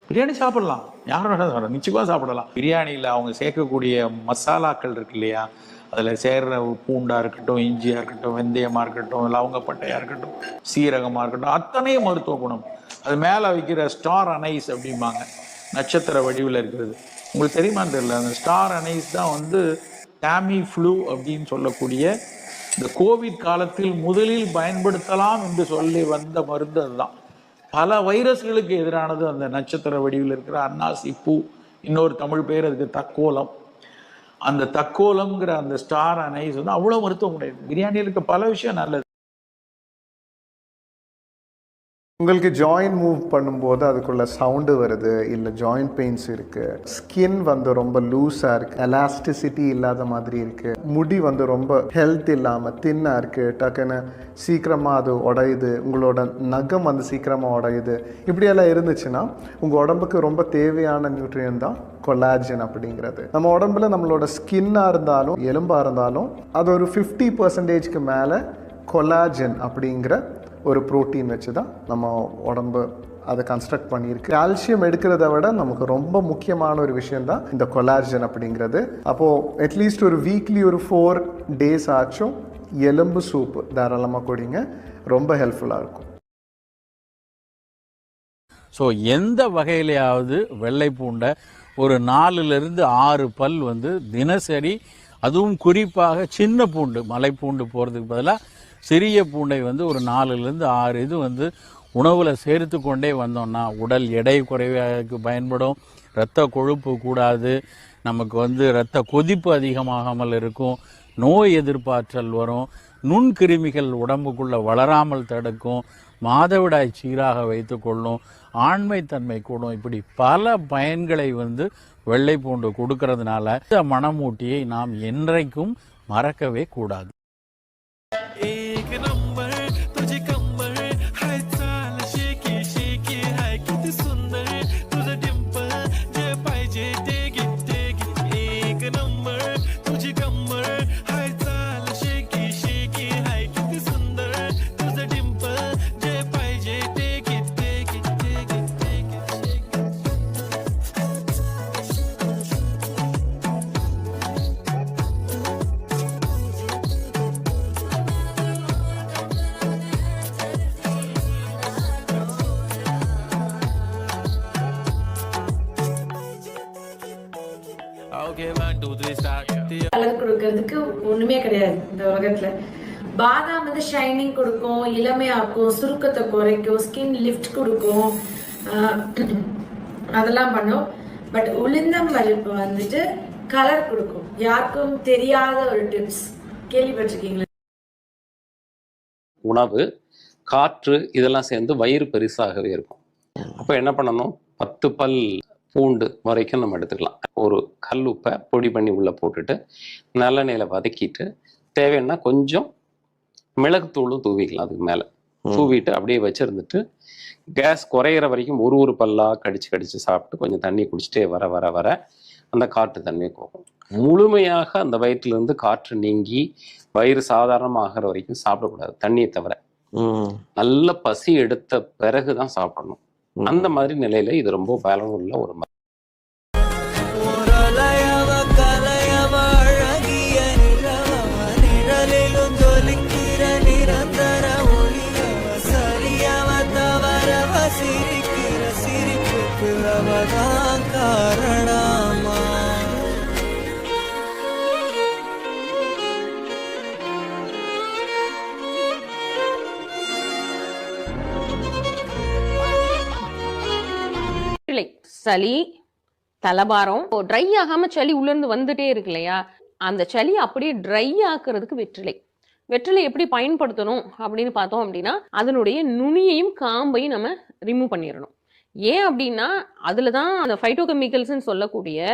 பிரியாணி சாப்பிடலாம், யாரும் வேணாலும் சாப்பிடலாம், நிச்சயமாக சாப்பிடலாம். பிரியாணியில் அவங்க சேர்க்கக்கூடிய மசாலாக்கள் இருக்கு இல்லையா, அதில் சேர்கிற பூண்டாக இருக்கட்டும், இஞ்சியாக இருக்கட்டும், வெந்தயமாக இருக்கட்டும், லவங்கப்பட்டையாக இருக்கட்டும், சீரகமாக இருக்கட்டும், அத்தனையும் மருத்துவ குணம். அது மேலே வைக்கிற ஸ்டார் அனைஸ் அப்படிம்பாங்க, நட்சத்திர வடிவில் இருக்கிறது. உங்களுக்கு தெரியுமான்னு தெரியல, அந்த ஸ்டார் அனைஸ் தான் வந்து டேமி ஃப்ளூ அப்படின்னு சொல்லக்கூடிய இந்த கோவிட் காலத்தில் முதலில் பயன்படுத்தலாம் என்று சொல்லி வந்த மருந்து. அதுதான் பல வைரஸ்களுக்கு எதிரானது. அந்த நட்சத்திர வடிவில் இருக்கிற அன்னாசி பூ, இன்னொரு தமிழ் பேர் அதுக்கு தக்கோலம். அந்த தக்கோலம்ங்கிற அந்த ஸ்டார் அனைஸ் வந்து அவ்வளோ மருத்துவம் உடையது. பிரியாணியில் இருக்க பல விஷயம் நல்லது. உங்களுக்கு ஜாயின் மூவ் பண்ணும்போது அதுக்குள்ள சவுண்டு வருது, இல்லை ஜாயிண்ட் பெயின்ஸ் இருக்குது, ஸ்கின் வந்து ரொம்ப லூஸாக இருக்குது, எலாஸ்டிசிட்டி இல்லாத மாதிரி இருக்குது, முடி வந்து ரொம்ப ஹெல்த் இல்லாமல் தின்னாக இருக்குது, டக்குன்னு சீக்கிரமாக அது உடையுது, உங்களோட நகம் வந்து சீக்கிரமாக உடையுது, இப்படியெல்லாம் இருந்துச்சுன்னா உங்கள் உடம்புக்கு ரொம்ப தேவையான நியூட்ரியன் தான் கொலாஜன் அப்படிங்கிறது. நம்ம உடம்புல நம்மளோட ஸ்கின்னாக இருந்தாலும் எலும்பாக இருந்தாலும் அது ஒரு 50% மேலே கொலாஜன் அப்படிங்கிற ஒரு ப்ரோட்டீன் வச்சு தான் நம்ம உடம்பு அதை கன்ஸ்ட்ரக்ட் பண்ணியிருக்கு. கால்சியம் எடுக்கிறத விட நமக்கு ரொம்ப முக்கியமான ஒரு விஷயம் தான் இந்த கொலாஜன் அப்படிங்கிறது. அப்போது அட்லீஸ்ட் ஒரு வீக்லி ஒரு 4 days ஆச்சும் எலும்பு சூப்பு தாராளமாக குடிங்க, ரொம்ப ஹெல்ப்ஃபுல்லாக இருக்கும். ஸோ எந்த வகையிலையாவது வெள்ளை பூண்டை ஒரு 4லிருந்து 6 பல் வந்து தினசரி, அதுவும் குறிப்பாக சின்ன பூண்டு, மலைப்பூண்டு போகிறதுக்கு பதிலாக சிறிய பூண்டை வந்து ஒரு 4லிருந்து 6 இது வந்து உணவில் சேர்த்து கொண்டே வந்தோம்னா உடல் எடை குறைவாக பயன்படும், இரத்த கொழுப்பு கூடாது, நமக்கு வந்து இரத்த கொதிப்பு அதிகமாகாமல் இருக்கும், நோய் எதிர்ப்பாற்றல் வரும், நுண்கிருமிகள் உடம்புக்குள்ளே வளராமல் தடுக்கும், மாதவிடாய் சீராக வைத்து கொள்ளும், ஆண்மைத்தன்மை கூடும். இப்படி பல பயன்களை வந்து வெள்ளை பூண்டு கொடுக்கறதுனால இந்த மணமூட்டியை நாம் என்றைக்கும் மறக்கவே கூடாது. கலர் கொடுக்கறதுக்கு ஒண்ணுமே கிடையாது இந்த உலகத்துல. பாதாம் வந்து ஷைனிங் கொடுக்கும், இளமையாக்கும், சுருக்கத்தை குறைக்கும், ஸ்கின் லிஃப்ட் கொடுக்கும், அதெல்லாம் பண்ணும். பட் உளுந்தம் பருப்பு வந்துட்டு கலர் கொடுக்கும். யாருக்கும் தெரியாத ஒரு டிப்ஸ், கேள்விப்பட்டிருக்கீங்களா? உணவு, காற்று இதெல்லாம் சேர்ந்து வயிறு பெருசாகவே இருக்கும். அப்போ என்ன பண்ணணும், 10 பல் பூண்டு வரைக்கும் நம்ம எடுத்துக்கலாம். ஒரு கல் உப்பை பொடி பண்ணி உள்ளே போட்டுட்டு நல்லெண்ணெயில் வதக்கிட்டு தேவைன்னா கொஞ்சம் மிளகுத்தூளும் தூவிக்கலாம். அதுக்கு மேலே தூவிட்டு அப்படியே வச்சுருந்துட்டு கேஸ் குறையிற வரைக்கும் ஒரு பல்லாக கடிச்சு சாப்பிட்டு கொஞ்சம் தண்ணி குடிச்சிட்டே வர வர வர அந்த காற்று தன்மை போகும். முழுமையாக அந்த வயிற்றுலேருந்து காற்று நீங்கி வயிறு சாதாரணமாகிற வரைக்கும் சாப்பிடக்கூடாது, தண்ணியை தவிர. நல்ல பசி எடுத்த பிறகுதான் சாப்பிடணும். அந்த மாதிரி நிலையில இது ரொம்ப பயனுள்ள ஒரு மருந்து. சளி, தலபாரம், ட்ரை ஆகாம சளி உள்ள இருந்து வந்துட்டே இருக்கு இல்லையா, அந்த சளி அப்படியே ட்ரை ஆக்குறதுக்கு வெற்றிலை எப்படி பயன்படுத்தணும் அப்படின்னு பார்த்தோம் அப்படின்னா, அதனுடைய நுனியையும் காம்பையும் நம்ம ரிமூவ் பண்ணிடணும். ஏன் அப்படின்னா அதுலதான் அந்த ஃபைட்டோகெமிக்கல்ஸ்ன்னு சொல்லக்கூடிய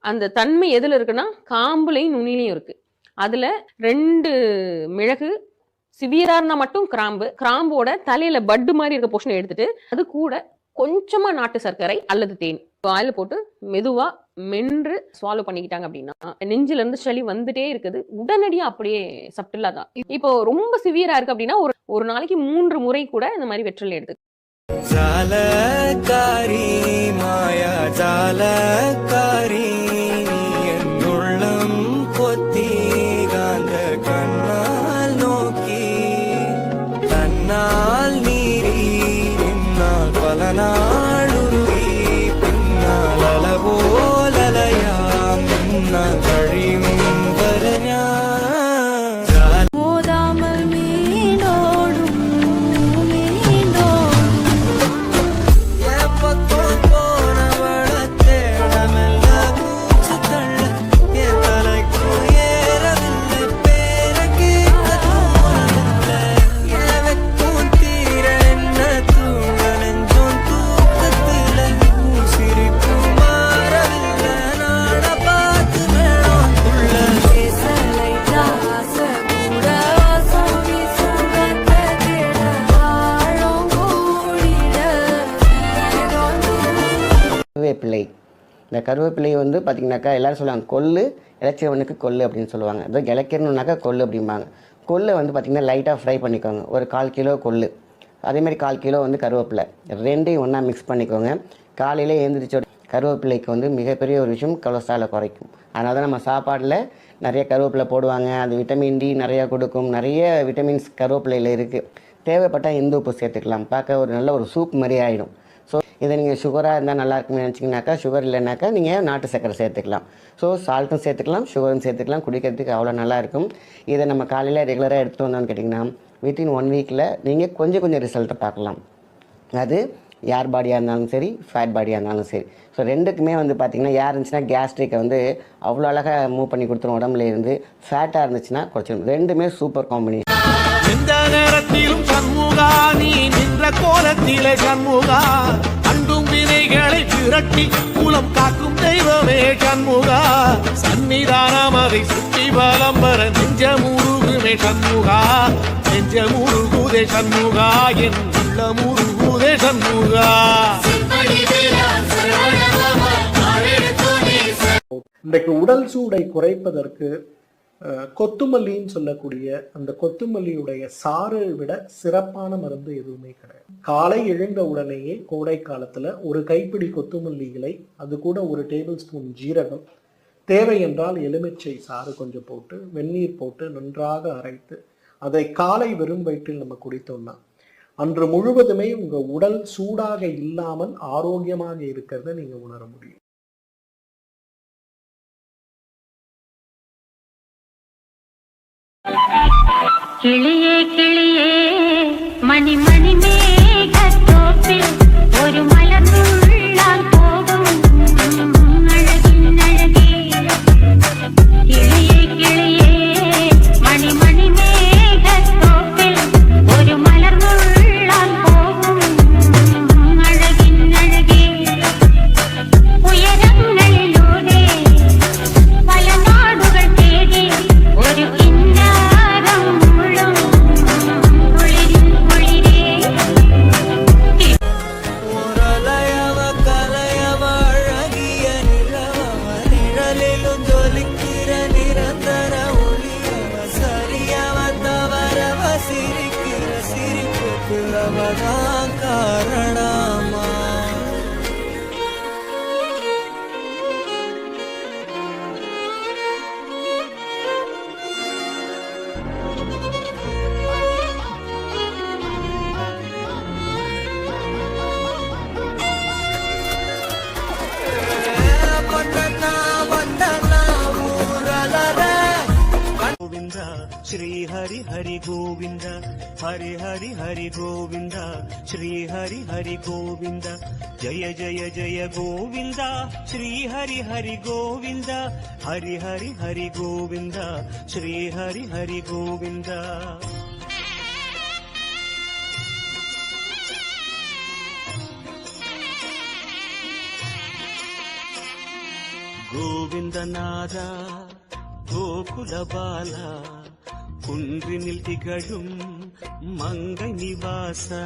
அந்த தன்மை எதுல இருக்குன்னா காம்புலையும் நுனிலையும் இருக்கு. அதுல 2 மிளகு, சிவியரா இருந்தா மட்டும் கிராம்போட தலையில பட்டு மாதிரி இருக்க போர்ஷனை எடுத்துட்டு அது கூட கொஞ்சமா நாட்டு சர்க்கரை அல்லது தேன் வாயில போட்டு மெதுவா மென்று ஸ்வாலோ பண்ணிக்கிட்டாங்க அப்படின்னா நெஞ்சில இருந்து சளி வந்துட்டே இருக்குது, உடனடியா அப்படியே சப்டிலா தான். இப்போ ரொம்ப சிவியரா இருக்கு அப்படின்னா ஒரு நாளைக்கு 3 முறை கூட இந்த மாதிரி வெற்றிலை எடுத்து கலக்காரி என் உள்ளம் கொத்தி காந்த கண்ணால் நோக்கி தன்னால் நீரி பின்னால் பல நாளுருவி பின்னால் அலவோலலையாம் முன்னால் கழியும் வரஞா மோதாமல் மீண்டோடும் மீண்டோடும் எப்பக்கம் போனவள தேடமெல்ல மூச்சு தள்ள என் தலைக்கும் ஏறவில்லை பேர கேட்க தோணவில்லை எனக்கும் தீர என்ன தூங்க நெஞ்சம் தூக்கத்தில சிரிப்பு மாறவில்லை நாட பார்த்து வேணும் உள்ள பேசலை தாச கூட வாசம் சுகந்த தேட ஆழம் கூடிட கருவேப்பிலை. இந்த கருவேப்பிலை வந்து பார்த்திங்கனாக்கா எல்லோரும் சொல்லுவாங்க கொள்ளு இளைச்சவனுக்கு கொள்ளு அப்படின்னு சொல்லுவாங்க. அது இளைக்கணுன்னாக்கா கொள்ளு அப்படிம்பாங்க. கொள்ளை வந்து பார்த்திங்கன்னா லைட்டாக ஃப்ரை பண்ணிக்கோங்க. ஒரு 1/4 கிலோ கொள்ளு, அதேமாதிரி 1/4 கிலோ வந்து கருவேப்பிலை, ரெண்டையும் ஒன்றா மிக்ஸ் பண்ணிக்கோங்க. காலையில் எழுந்திரிச்சோட கருவேப்பிலைக்கு வந்து மிகப்பெரிய ஒரு விஷயம் கொலஸ்ட்ராலை குறைக்கும். அதனால தான் நம்ம சாப்பாட்டில் நிறைய கருவேப்பிலை போடுவாங்க. அது விட்டமின் டி நிறையா கொடுக்கும். நிறைய விட்டமின்ஸ் கருவேப்பிலையில் இருக்குது. தேவைப்பட்டால் இந்து உப்பு சேர்த்துக்கலாம். பார்க்க ஒரு நல்ல ஒரு சூப் மாதிரி ஆகிடும். ஸோ இதை நீங்கள் சுகராக இருந்தால் நல்லா இருக்குன்னு நினச்சிங்கனாக்கா, சுகர் இல்லைனாக்கா நீங்கள் நாட்டு சர்க்கரை சேர்த்துக்கலாம். ஸோ சால்ட்டும் சேர்த்துக்கலாம், சுகரும் சேர்த்துக்கலாம். குடிக்கிறதுக்கு அவ்வளோ நல்லாயிருக்கும். இதை நம்ம காலையில் ரெகுலராக எடுத்துகிட்டு வந்தோம்னு கேட்டிங்கன்னா வித்தின் 1 வீக்கில் நீங்கள் கொஞ்சம் ரிசல்ட்டை பார்க்கலாம். அது ஏர் பாடியாக இருந்தாலும் சரி, ஃபேட் பாடியாக இருந்தாலும் சரி. ஸோ ரெண்டுக்குமே வந்து பார்த்திங்கன்னா ஏர் இருந்துச்சுன்னா கேஸ்ட்ரிக்கை வந்து அவ்வளோ அழகாக மூவ் பண்ணி கொடுத்துரும். உடம்புல இருந்து ஃபேட்டாக இருந்துச்சுன்னா குறைச்சிடும். ரெண்டுமே சூப்பர் காம்பினேஷன். எந்த நேரத்திலும் சண்முகா நீ நின்ற கோலத்திலே சண்முகா அண்டும் வினைகளை விரட்டி மூலம் காக்கும் தெய்வமே சண்முகா சன்னிதானம் அதை சுற்றி பலம் வர நெஞ்சமுருகுமே சண்முகா நெஞ்சமுருகுதே சண்முகா என் உள்ள முருகுதே சண்முகா. இன்றைக்கு உடல் சூடை குறைப்பதற்கு கொத்துமல்லின்னு சொல்லக்கூடிய அந்த கொத்துமல்லியுடைய சாறை விட சிறப்பான மருந்து எதுவுமே கிடையாது. காலை எழுந்த உடனேயே கோடை காலத்துல ஒரு கைப்பிடி கொத்துமல்லி இலை, அது கூட 1 டேபிள் ஸ்பூன் ஜீரகம், தேவை என்றால் எலுமிச்சை சாறு கொஞ்சம் போட்டு வெந்நீர் போட்டு நன்றாக அரைத்து அதை காலை வெறும் வயிற்றில் நம்ம குடித்தோம்னா அன்று முழுவதுமே உங்க உடல் சூடாக இல்லாமல் ஆரோக்கியமாக இருக்கிறத நீங்க உணர முடியும். கிளியே கிளியே மணி மணி மேகத்தோப்பில் ஒரு மலர்ந்துள்ளால் போகும் அழகின் அழகே. கிளியே கிளியே மணி மணி மேகத்தோப்பில் ஒரு மலர்ந்துள்ளால் போகும் அழகின் அழகே. உயரங்களிலூடே பல நாடுகள் தேடி ஒரு கிண்ணாரம் முழும் குளிரின் குளிரே. ஓரலையவ கலையவ அழகிய நிலவவ நிழலிலும் ஜொலிக்கிற நிரந்தர ஒளியவ சரியவ தவறவ சிரிக்கிற சிரிப்புக்கு அவதான் காரணமா. गोविंदा श्री हरि हरि गोविंदा हरि हरि हरि गोविंदा श्री हरि हरि गोविंदा जय जय जय गोविंदा श्री हरि हरि गोविंदा हरि हरि हरि गोविंदा श्री हरि हरि गोविंदा. கோவிந்தநாத கோகுலபால குன்றினில் திகழும் மங்கை நிவாசா.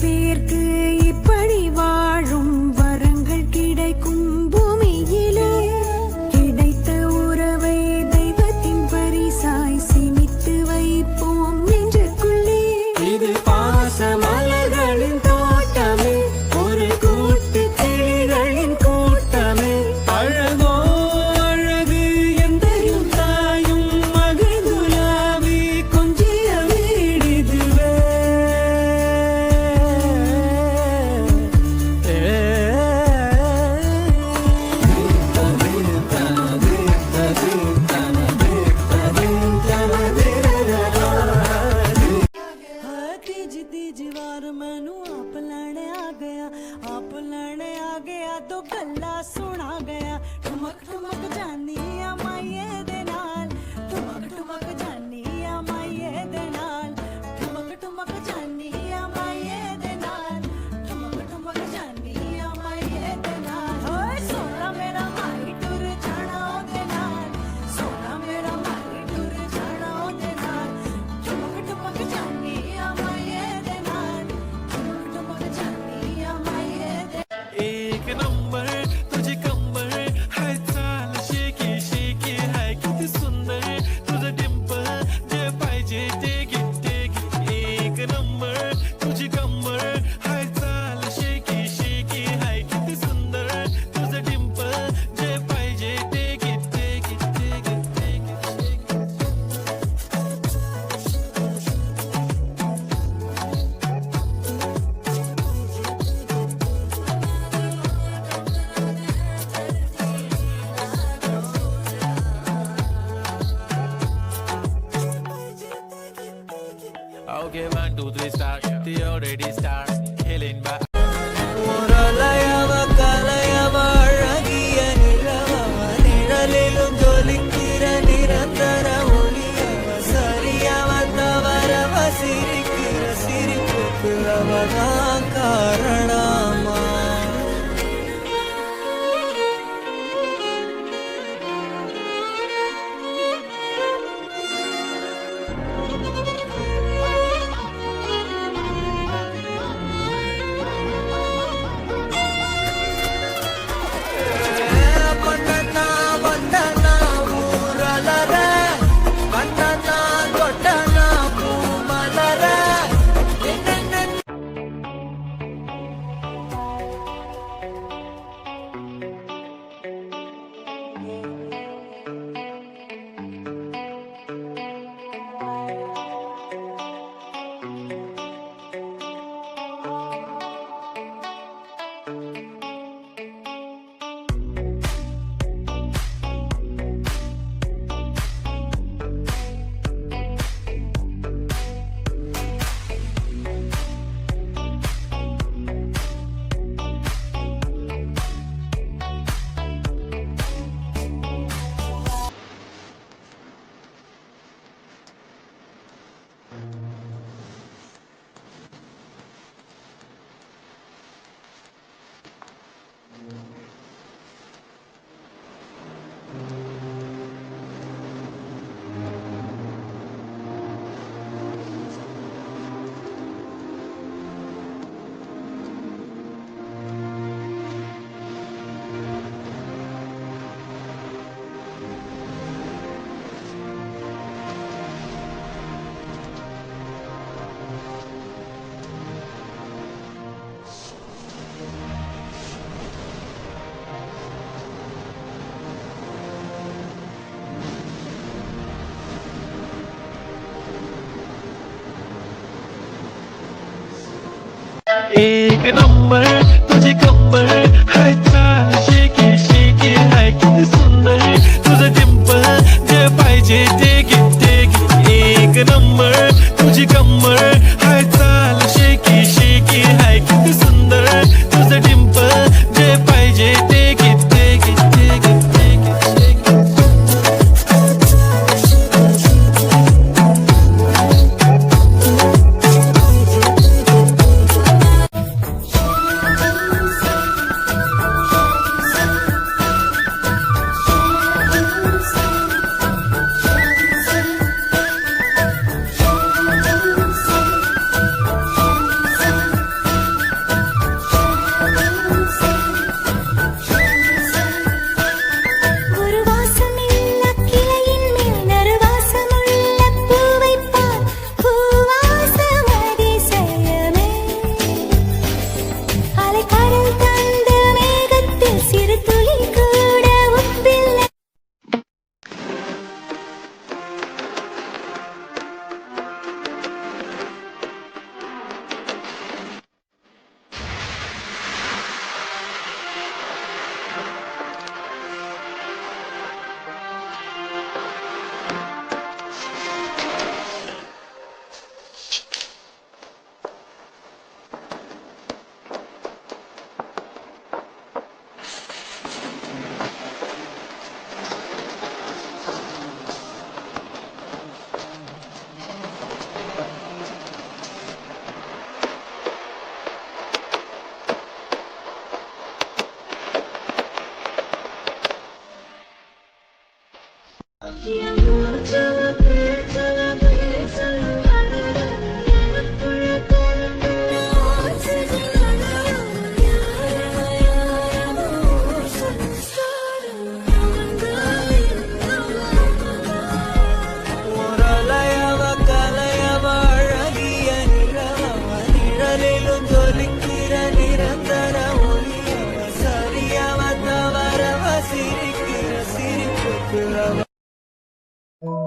பேர்க்கு இப்படி வாழும் வரங்கள் கிடைக்கும் பூமியிலே கிடைத்த உறவை தெய்வத்தின் பரிசாய் சிமித்து வைப்போம் நெஞ்சுக்குள்ளே. இது பாச மலர்களின் தோட்டமே, ஒரு கூட்டு கிளிகளின் கூட்டமே. அழகோ அழகு எந்தையும் தாயும் மகிழ்ந்துலாவி கொஞ்சிய வீடிதுவே. तीज तीज वार मैनू आप लैने आ गया तो गल्ला सुना गया. ठुमक ठुमक जानी आ माइये दे नाल, ठुमक ठुमक जानी आ माइये दे नाल, ठुमक ठुमक जानी आ माइये दे नाल, ठुमक ठुमक जानी आ माइये दे नाल. ओए सोना मेरा माई टुर जाना ओदे नाल, सोना मेरा माई टुर जाना ओदे नाल. ठुमक ठुमक जानी आ माइये दे नाल, ठुमक ठुमक जानी आ माइये दे. एक नंबर तुझे कंबर है चाल शेकी शेकी है किती सुंदर तुझं डिंपल जे पाहिजे ते घे. एक नंबर तुझी कंबर है चाल शेकी शेकी है किती सुंदर तुझं डिंपल जे पाहिजे ते घे. Okay, 1, 2, 3 start. The already start killing back. एक नंबर तुझी कंबर है चाल शेकी शेकी है किती सुंदर तुझं डिंपल जे पाहिजे ते घे. एक नंबर तुझी कंबर है चाल शेकी शेकी है किती सुंदर तुझं डिंपल जे पाहिजे ते घे.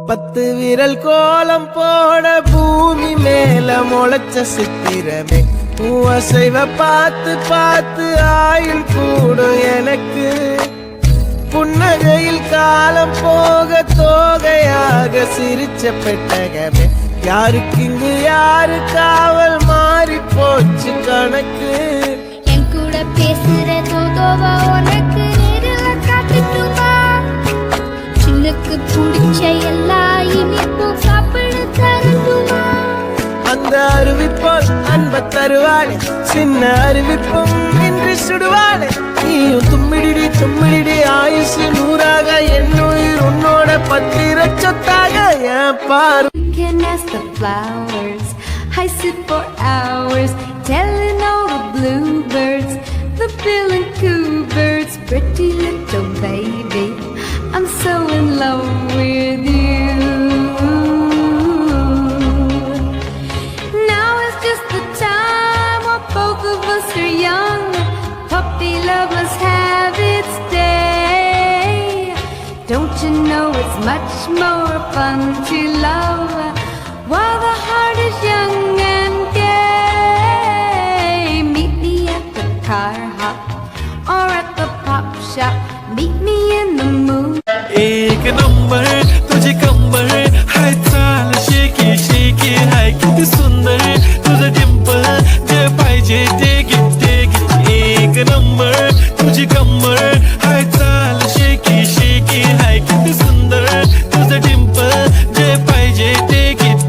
பத்து விரல் கோலம் போட பூமி மேல முளைச்ச சித்திரமே பூவசைவ பார்த்து பார்த்து ஆயுள் கூடும் எனக்கு புன்னகையில் காலம் போக தோகையாக சிரிச்ச பெட்டகமே யாருக்கு இங்கு யாரு காவல் மாறி போச்சு கணக்கு என் கூட பேசுற தோதோவா உனக்கு நேரில காட்டுட்டுமா சின்னக்கு பிடிச்ச எல்லா இனிப்பும் சாப்பிட தரட்டுமா அந்த அருவிப்போல் அன்ப தருவாளே சின்ன அருவிப்பும் இன்று சுடுவாளே நீயும் தும்மிடி தும்மிடி ஆயுசு நூறாக என்னுயிர் உன்னோட பத்திர சொத்தாக என் பாரு can ask the flowers. I sit for hours telling all the bluebirds, the bill and coo birds, pretty little baby. I'm so in love with you. Now is just the time when both of us are young. Puppy love must have its day. Don't you know it's much more fun to love while the heart is young and gay? Meet me at the car hop or at the pop shop. Meet me in the moon. एक number तुझे कंबर हाय चाल shaky shaky हाय किती सुंदर तुझं dimple जे पाहिजे take it एक नंबर तुझी कंबर हाय चाल शेकी शेकी हाय किती सुंदर तुझं डिंपल जे पाहिजे take it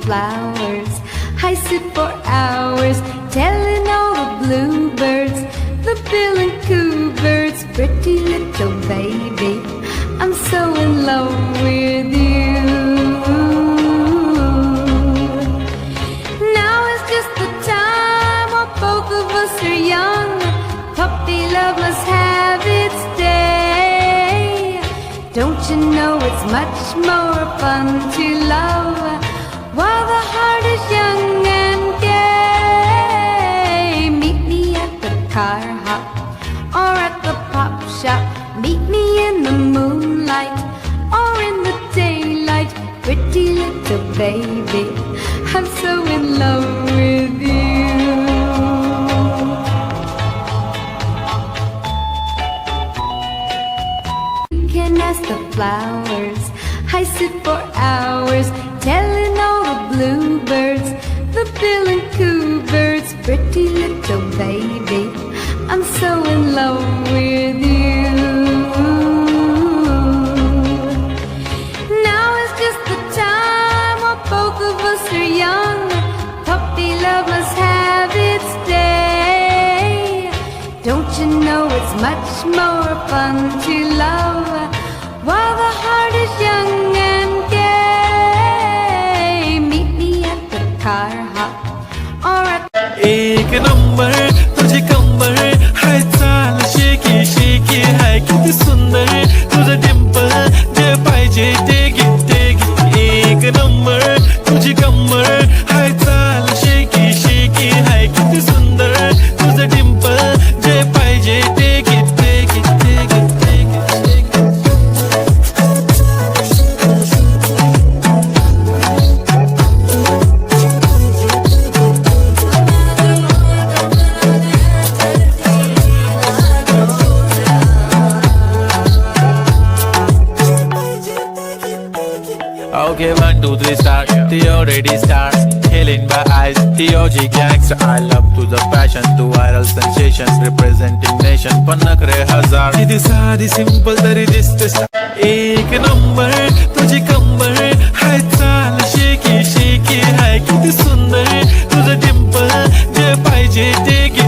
Flowers. I sit for hours telling all the bluebirds, the bill and coo birds, pretty little baby. I'm so in love with you. Now is just the time when both of us are young. Puppy love must have its day. Don't you know it's much more fun to love while the heart is young and gay? Meet me at the car hop or at the pop shop. Meet me in the moonlight or in the daylight. Pretty little baby, I'm so in love with you. Can ask the flowers. I sit for hours telling all the bluebirds, the bill and coo birds, pretty little baby. I'm so in love with you. Now is just the time when both of us are young. Puppy love must have its day. Don't you know it's much more fun to love while the heart is young and gay? Meet me at the car hop or at एक number तुझी कंबर हाय चाल shaky shaky हाय किती सुंदर तुझं dimple जे पाहिजे ते घे एक नंबर तुझी कम्मर हाय चाल शेकी शेकी हाय किती सुंदर तुझं डिंपल जे पाहिजे ते घे Okay, 1, 2, 3, start. He already starts. Killing my eyes. TOG gangster. I love to the fashion, to viral sensations, representing nation. पन्नकरे हजार. किती साधी simple तरी दिसते. एक नंबर तुझी कंबर. हाय चाल शेकी शेकी हाय किती सुंदर तुझं डिंपल जे पाहिजे ते घे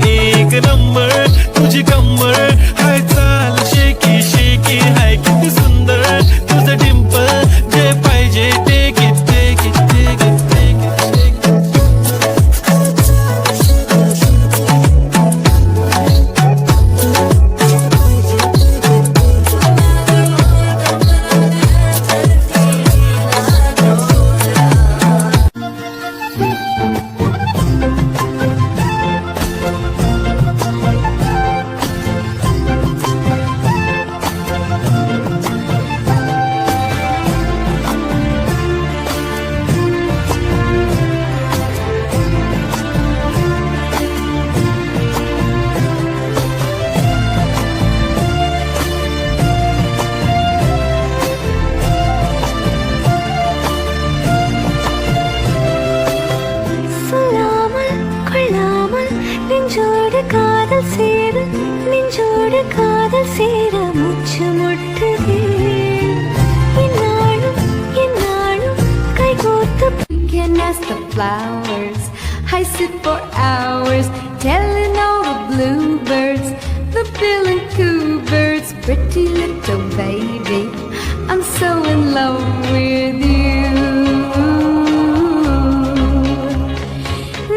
एक नंबर तुझी कंबर. हाय चाल शेकी शेकी हाय किती सुंदर तुझं डिंपल जे पाहिजे ते घे Flowers, I sit for hours telling all the bluebirds, the bill and coo birds, pretty little baby, I'm so in love with you.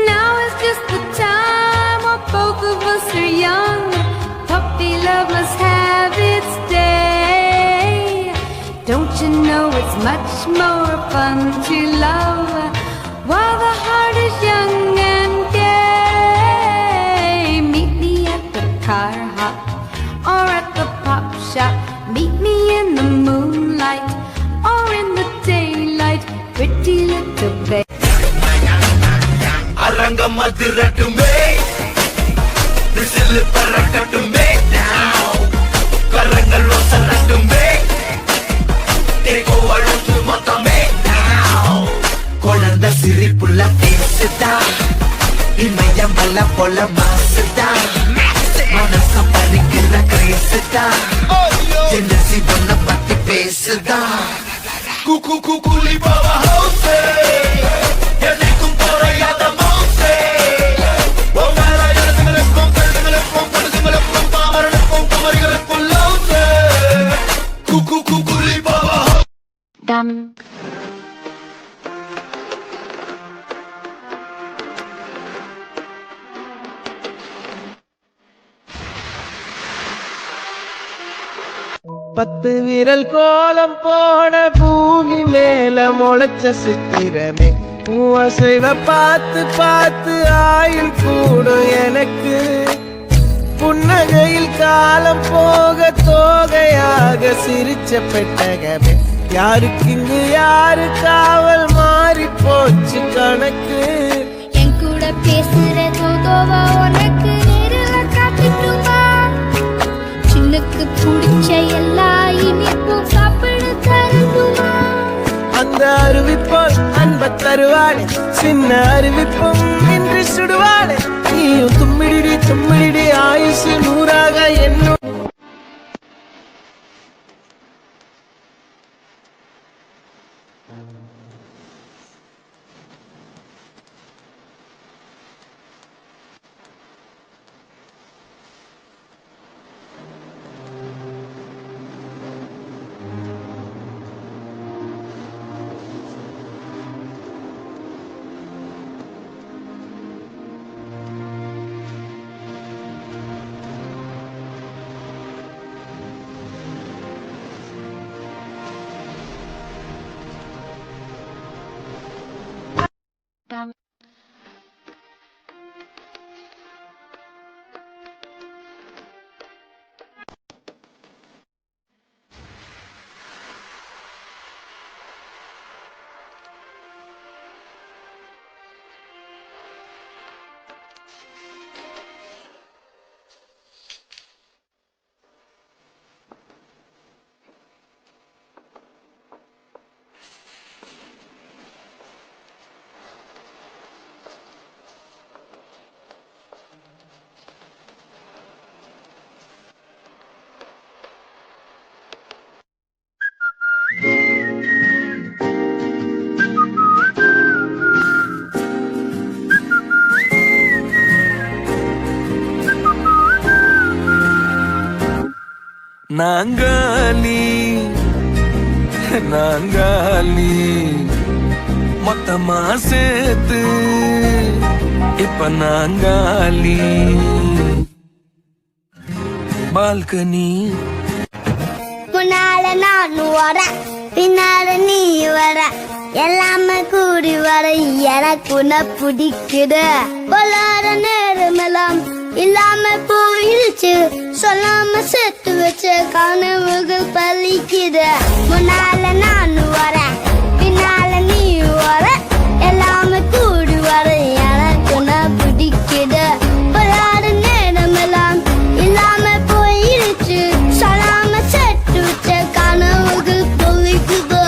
Now is just the time when both of us are young. Puppy love must have its day. Don't you know it's much more fun to love while the heart is young and gay? Meet me at the car hop or at the pop shop. Meet me in the moonlight or in the daylight, pretty little baby. அரங்கம் அதிரட்டுமே whistle பறக்கட்டுமே கரங்கள் ஒசரட்டுமே தேகோ அழுத்து மொத்தமே குழந்தை சிரிப்புள்ள பேசுதா இமயம் வல்ல போல மாசுதா மனச பறிக்கிற கிரேசுதா ஜெனசி பொண்ண பத்தி பேசுதா குக்கு குக்குலி பாவா ஹவுசே எனக்கும் குறையாத மவுசே ஒவ்வொரு இடங்களுக்கும் கழுதுகளுக்கும் கழுதுகளுக்கும் தாமரனுக்கும் குமரிகளுக்கும் லவுசே குக்கு குக்குலி பாவா Dum. பத்து விரல் கோலம் போன பூமி மேல முளைச்ச சித்திரமே பூவசைவ பார்த்து பார்த்து ஆயுள் கூடும் எனக்கு புன்னகையில் காலம் போக தோகையாக சிரிச்ச பெட்டகமே யாருக்கு இங்கு யாரு காவல் மாறி போச்சு கணக்கு என் கூட பேசுற தோதோவா உனக்கு நேரில் காட்டிட்டுமா சின்னுக்கு பிடிச்ச எல்லா இனிப்பும் சாப்பிட தரணுமா அந்த அறிவிப்போல் அன்ப தருவாளே சின்ன அறிவிப்பும் இன்று சுடுவாளே நீயும் தும்மிடி தும்மிடி ஆயுசு நூறாக என்னும் நாங்காலி நாங்காலி மொத்தமா சேர்த்து இப்ப நாங்காலி பால்கனி முன்னால நான் வர பின்னால நீ வர எல்லாமே கூடி வர எனக்கு உன்னை பிடிக்குது பொல்லாத நேரமெல்லாம் இல்லாம போயிடுச்சு சொல்லாம சேர்த்து வச்ச கனவுகள் பலிக்குது முன்னால நான் வர பின்னால நீ வர எல்லாமே கூடி வர எனக்கு உன்னை பிடிக்குது பொல்லாத நேரமெல்லாம் இல்லாம போயிடுச்சு சொல்லாம சேர்த்து வச்ச கனவுகள் பலிக்குது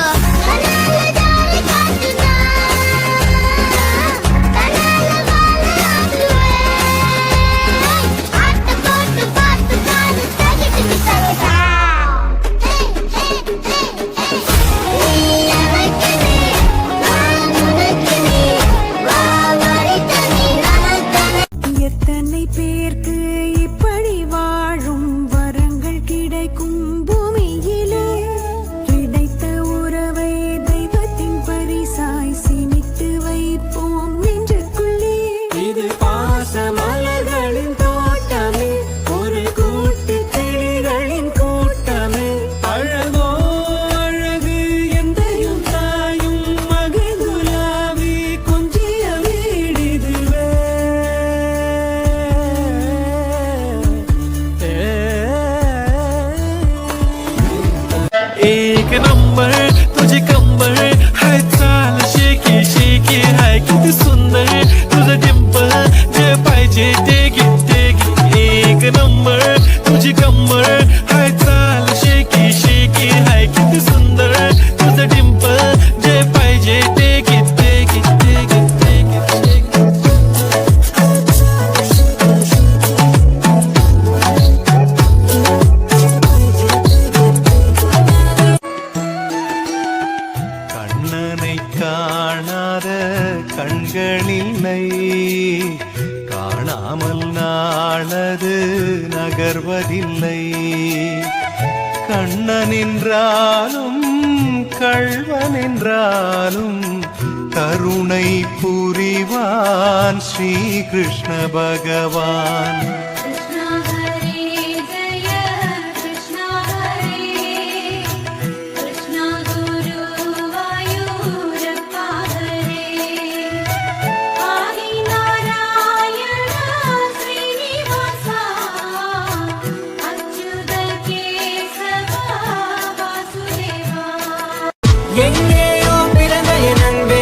எத்தனை பேருக்கு இப்படி வாழும் வரங்கள் கிடைக்கும் பூமியிலே கிடைத்த உறவை தெய்வத்தின் பரிசாய் சிமித்து வைப்போம் நெஞ்சுக்குள்ளே இது பாச மலர்களின் தோட்டமே ஒரு கூட்டு கிளிகளின் கூட்டமே அழகோ அழகு எந்தையும் தாயும் மகிழ்ந்துலாவி கொஞ்சிய வீடிதுவே एक नंबर तुझे कंबर हाय चाल शेकी शेकी हाय किती सुंदर तुझं डिंपल जे पाहिजे ते घे एक नंबर तुझी कंबर हाय चाल शेकी शेकी हाय किती सुंदर तुझं डिंपल जे पाहिजे ते घे கண்ணனை காணாத கண்களில்லை காணாமல் நாளது நகர்வதில்லை கண்ணன் என்றாலும் கள்வன் என்றாலும் கருணை புரிவான் ஸ்ரீ கிருஷ்ண பகவான் எங்கேயோ பிறந்த என் அன்பே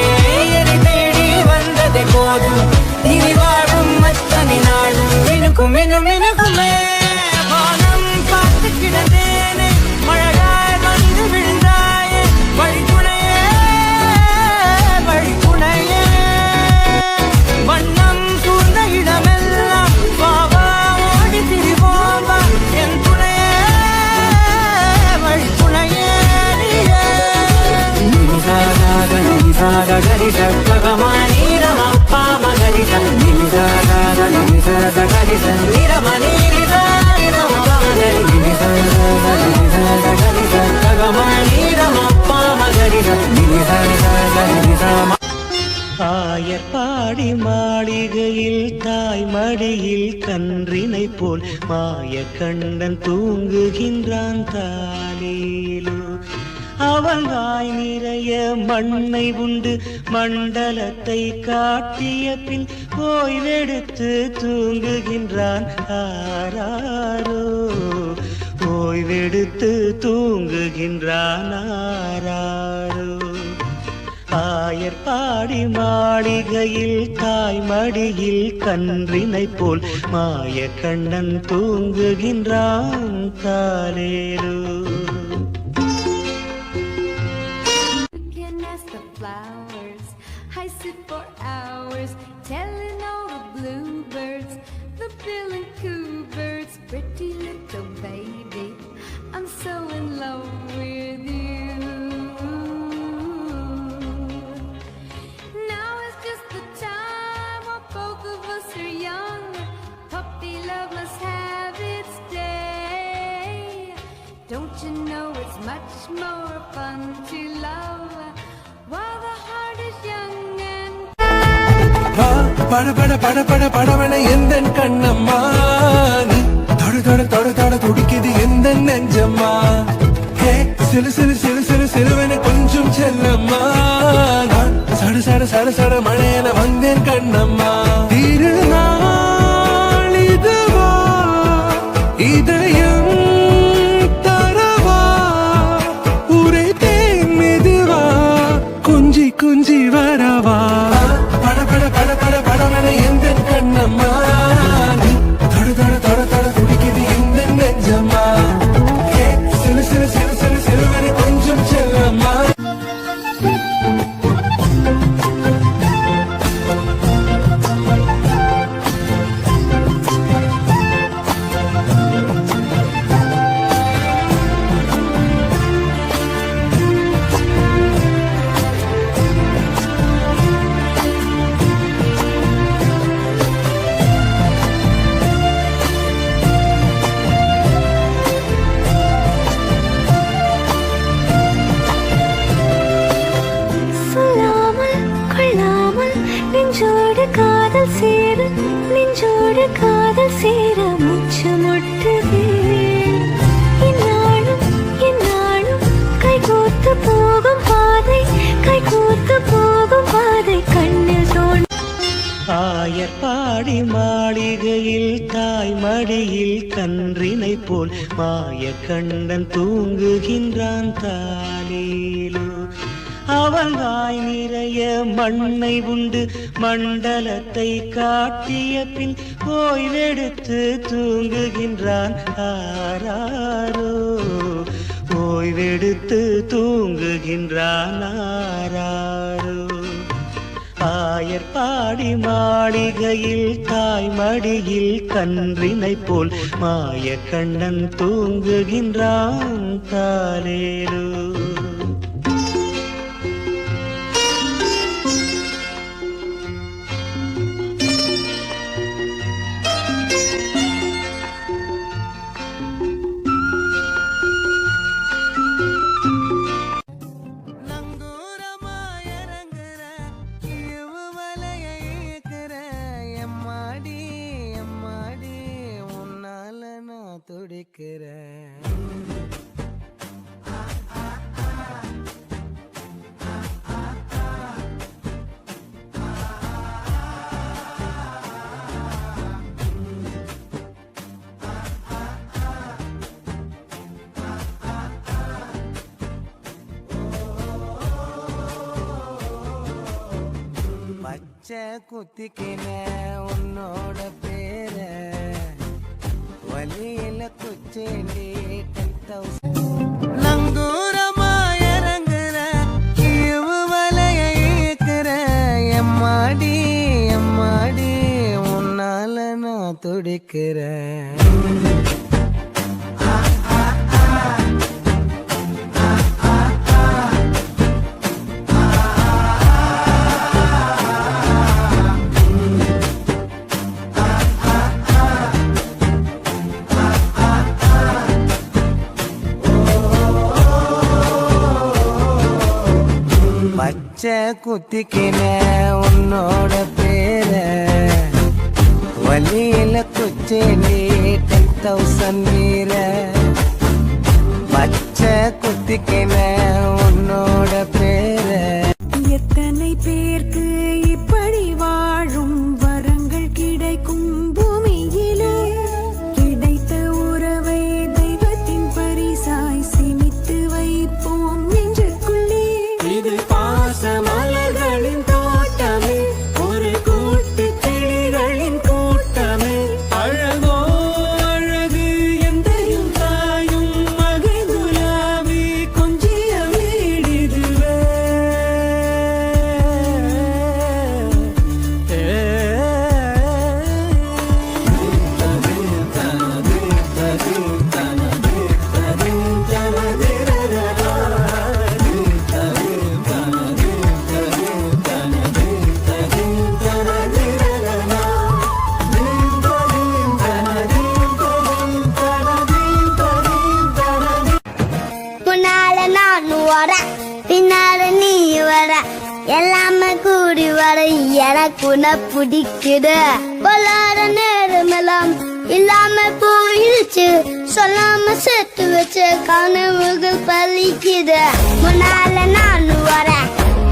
என்னை தேடி வந்ததே போதும் இனி வாழும் அத்தனை நாளும் எனக்கும் எனக்குமே வானம் பார்த்து கிடந்தேனே மழையாய் வந்து விழுந்தாயே வழித்துணையே வழித்துணையே வண்ணம் சூழ்ந்த இடமெல்லாம் வாவா ஓடி திரிவோவா என் துணையே வழித்துணையே ஆயர்பாடி மாளிகையில் தாய் மடியில் கன்றினை போல் மாய கண்டன் தூங்குகின்றான் தாலேலோ அவன் வாய் நிறைய மண்ணை உண்டு மண்டலத்தை காட்டிய பின் ஓய்வெடுத்து தூங்குகின்றான் ஆராரோ ஓய்வெடுத்து தூங்குகின்றான் ஆராரோ ஆயர்பாடி மாளிகையில் தாய் மடியில் கன்றினை போல் மாய கண்ணன் தூங்குகின்றான் தாலேலோ I sit for hours telling all the bluebirds, the bill and coo birds, pretty little baby, I'm so in love with you. Now is just the time while both of us are young. Puppy love must have its day. Don't you know it's much more fun to love while the heart is young and பட பட பட பட படவன எந்த கண்ணம்மா நீ தொட தொட தொட தொட துடிக்குது எந்த நெஞ்சம்மா ஹே சிலு சிலு சிலு சிலு சிலுவன கொஞ்சம் செல்லம்மா நான் சட சட சட சட மழையன வந்தேன் கண்ணம்மா திருநாள் இதுவா இதயம் தரவா உரை தேன் மெதுவா குஞ்சி குஞ்சி வரவா பட பட பட பட படவன எந்த கண்ணம்மா நீ தொட தொட தொட தொட துடிக்குது எந்த நெஞ்சம்மா ஹே சிலு சிலு சிலு சிலு சிலுவன கொஞ்சம் செல்லம்மா சொல்லாமல் கொள்ளாமல் நெஞ்சோடு காதல் சேர நெஞ்சோடு காதல் சேர மூச்சு முட்டுதே இந்நாளும் இந்நாளும் கைகோர்த்து போகும் பாதை கண்ணில் தோன்றும் ஆயர்பாடி மாளிகையில் தாய் மடியில் கன்றினை போல் மாய கண்டன் தூங்குகின்றான் தாலேலோ அவன் வாய் நிறைய மண்ணை உண்டு மண்டலத்தை காட்டிய பின் ஓய்வெடுத்து தூங்குகின்றான் ஆராரோ ஓய்வெடுத்து தூங்குகின்றான் ஆராரோ ஆயர்பாடி மாளிகையில் தாய் மடியில் கன்றினை போல் மாய கண்ணன் தூங்குகின்றான் தாலேலோ பச்சை குத்திக்கின உன்னோட பேர வலியில குச்சேண்டி 10,000 நங்கூரமா இறங்குற இவு வலைய இயக்குற எம்மாடி எம்மாடி உன்னால நான் துடிக்கிறேன் பச்சை குத்திக்கின உன்னோட பேர வலியில குச்சேண்டி 10,000 வீர பச்சை குத்திக்கின உன்னோட பேர எத்தனை பேருக்கு இப்படி வாழும் வரங்கள் கிடைக்கும் பூமியிலே கிடைத்த உறவை தெய்வத்தின் பரிசாய் சேமித்து வைப்போம் நெஞ்சுக்குள்ளே இது பாச மலர்களின் தோட்டமே ஒரு கூட்டு கிளிகளின் கூட்டமே அழகோ அழகு எந்தையும் தாயும் மகிழ்ந்துலாவி கொஞ்சிய வீடிதுவே வர பின்னால நீ வர எல்லாமே கூடி வர எனக்கு உன்னை பிடிக்குது பொல்லாத நேரமெல்லாம் இல்லாம போயிடுச்சு சொல்லாம சேர்த்து வச்சு கனவுகள் பலிக்குது முன்னால நான் வர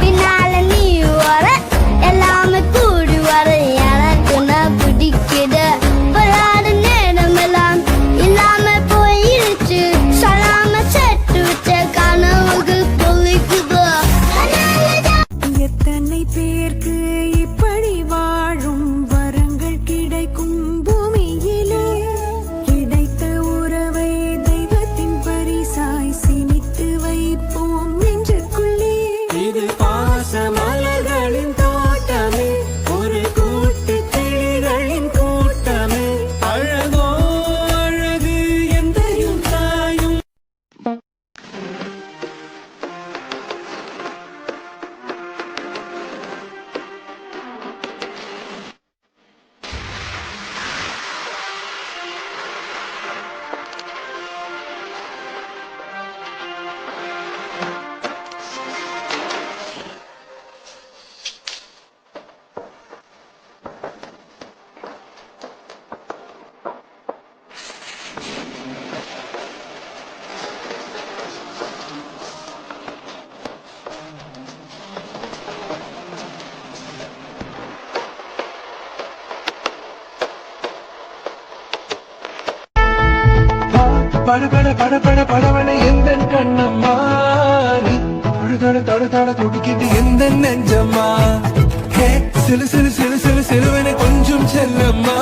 பின்னால நீ வர எல்லாமே கூடி வர எனக்கு உன்னை பிடிக்குது பொல்லாத நேரமெல்லாம் இல்லாம போயிடுச்சு சொல்லாம சேர்த்து வச்ச கனவுகள் பலிக்குது. எத்தனை பேருக்கு இப்படி வாழும் வரங்கள் கிடைக்கும் பூமியிலே கிடைத்த உறவை தெய்வத்தின் பரிசாய் சினித்து வைப்போம் நெஞ்சுக்குள்ளே. இது பாச மலர்களின் தோட்டமே ஒரு கூட்டு கிளிகளின் கூட்டமே அழகோ அழகு எந்தையும் தாயும். பட பட பட பட படவன எந்த கண்ணம்மா நீ தொட தொட தொட தொட துடிக்கிட்டு எந்த நெஞ்சம்மா ஹே சிலு சிலு சிலு சிலு சிலுவன கொஞ்சம் செல்லம்மா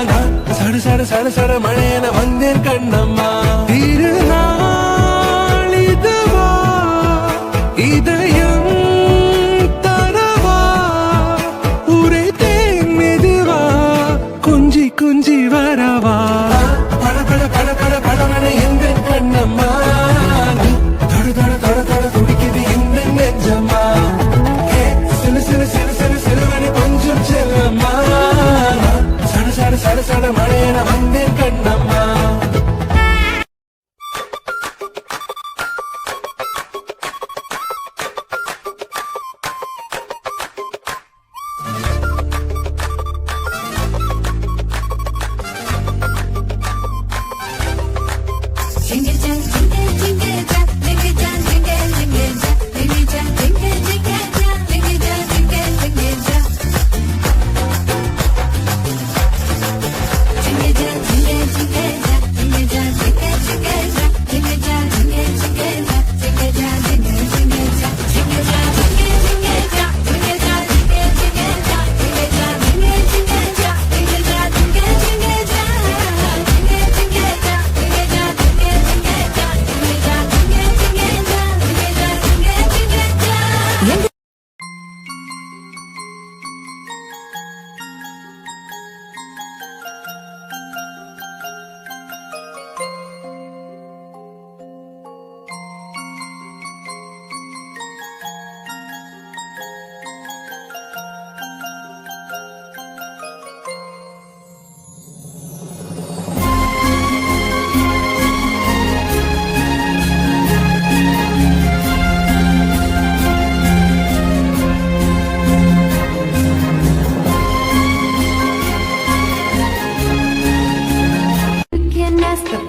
நான் சட சட சட சட மழையன வந்தேன் கண்ணம்மா திருநாள் இதுவா இதயம் தரவா உரை தேன் மெதுவா குஞ்சி குஞ்சி வரவா பட பட பட பட படவன எந்த கண்ணம்மா நீ தொட தொட தொட தொட துடிக்குது எந்த நெஞ்சம்மா ஹே சிலு சிலு சிலு சிலு சிலுவன கொஞ்சம் செல்லம்மா நான் சட சட சட சட மழையன வந்தேன் Kannamma.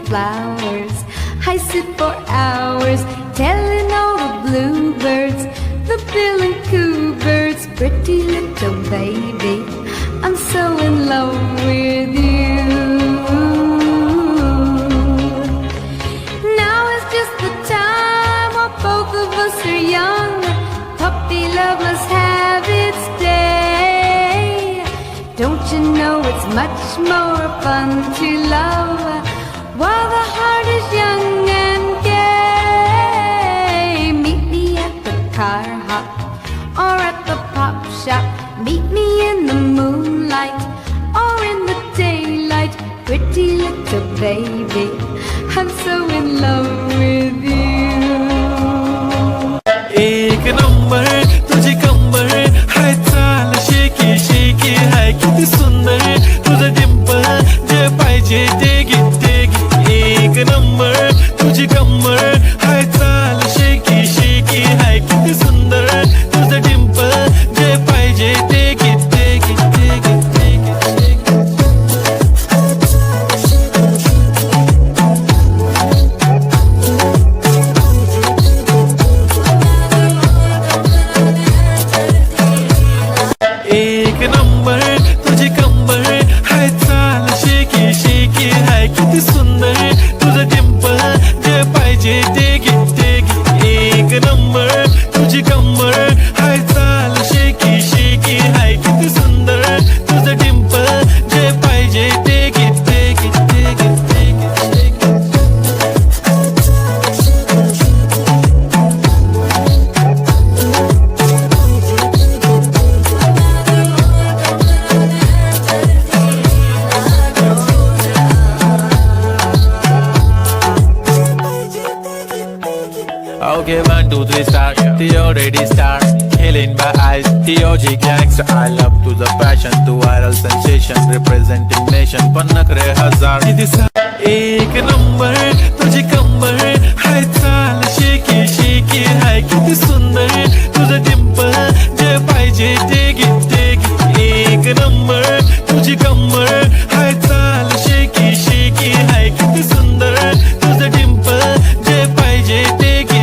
Flowers. I sit for hours telling all the bluebirds, the bill and coo birds, pretty little baby, I'm so in love with you. Now is just the time while both of us are young. Puppy love must have its day. Don't you know it's much more fun to love while the heart is young and gay? Meet me at the car hop or at the pop shop. Meet me in the moonlight or in the daylight. Pretty little baby, I'm so in love with you. एक number तुझी कंबर हाय चाल shaky shaky हाय किती सुंदर तुझं dimple जे पाहिजे ते घे एक नंबर तुझी कंबर हाय चाल शेकी पाहिजे ते घे एक नंबर तुझी कंबर हाय चाल शेकी शेकी हाय किती सुंदर तुझं डिंपल जे पाहिजे ते घे Okay, 1, 2, 3, start. The already start. Killing my eyes. The OG gangster. I love to the passion, to viral sensation, representing nation. पन्नकरे हजार. एक नंबर तुझी कंबर हाय चाल शेकी शेकी हाय किती सुंदर तुझं डिंपल जे पाहिजे ते घे एक नंबर तुझी कंबर हाय चाल शेकी शेकी हाय किती सुंदर तुझं डिंपल जे पाहिजे ते घे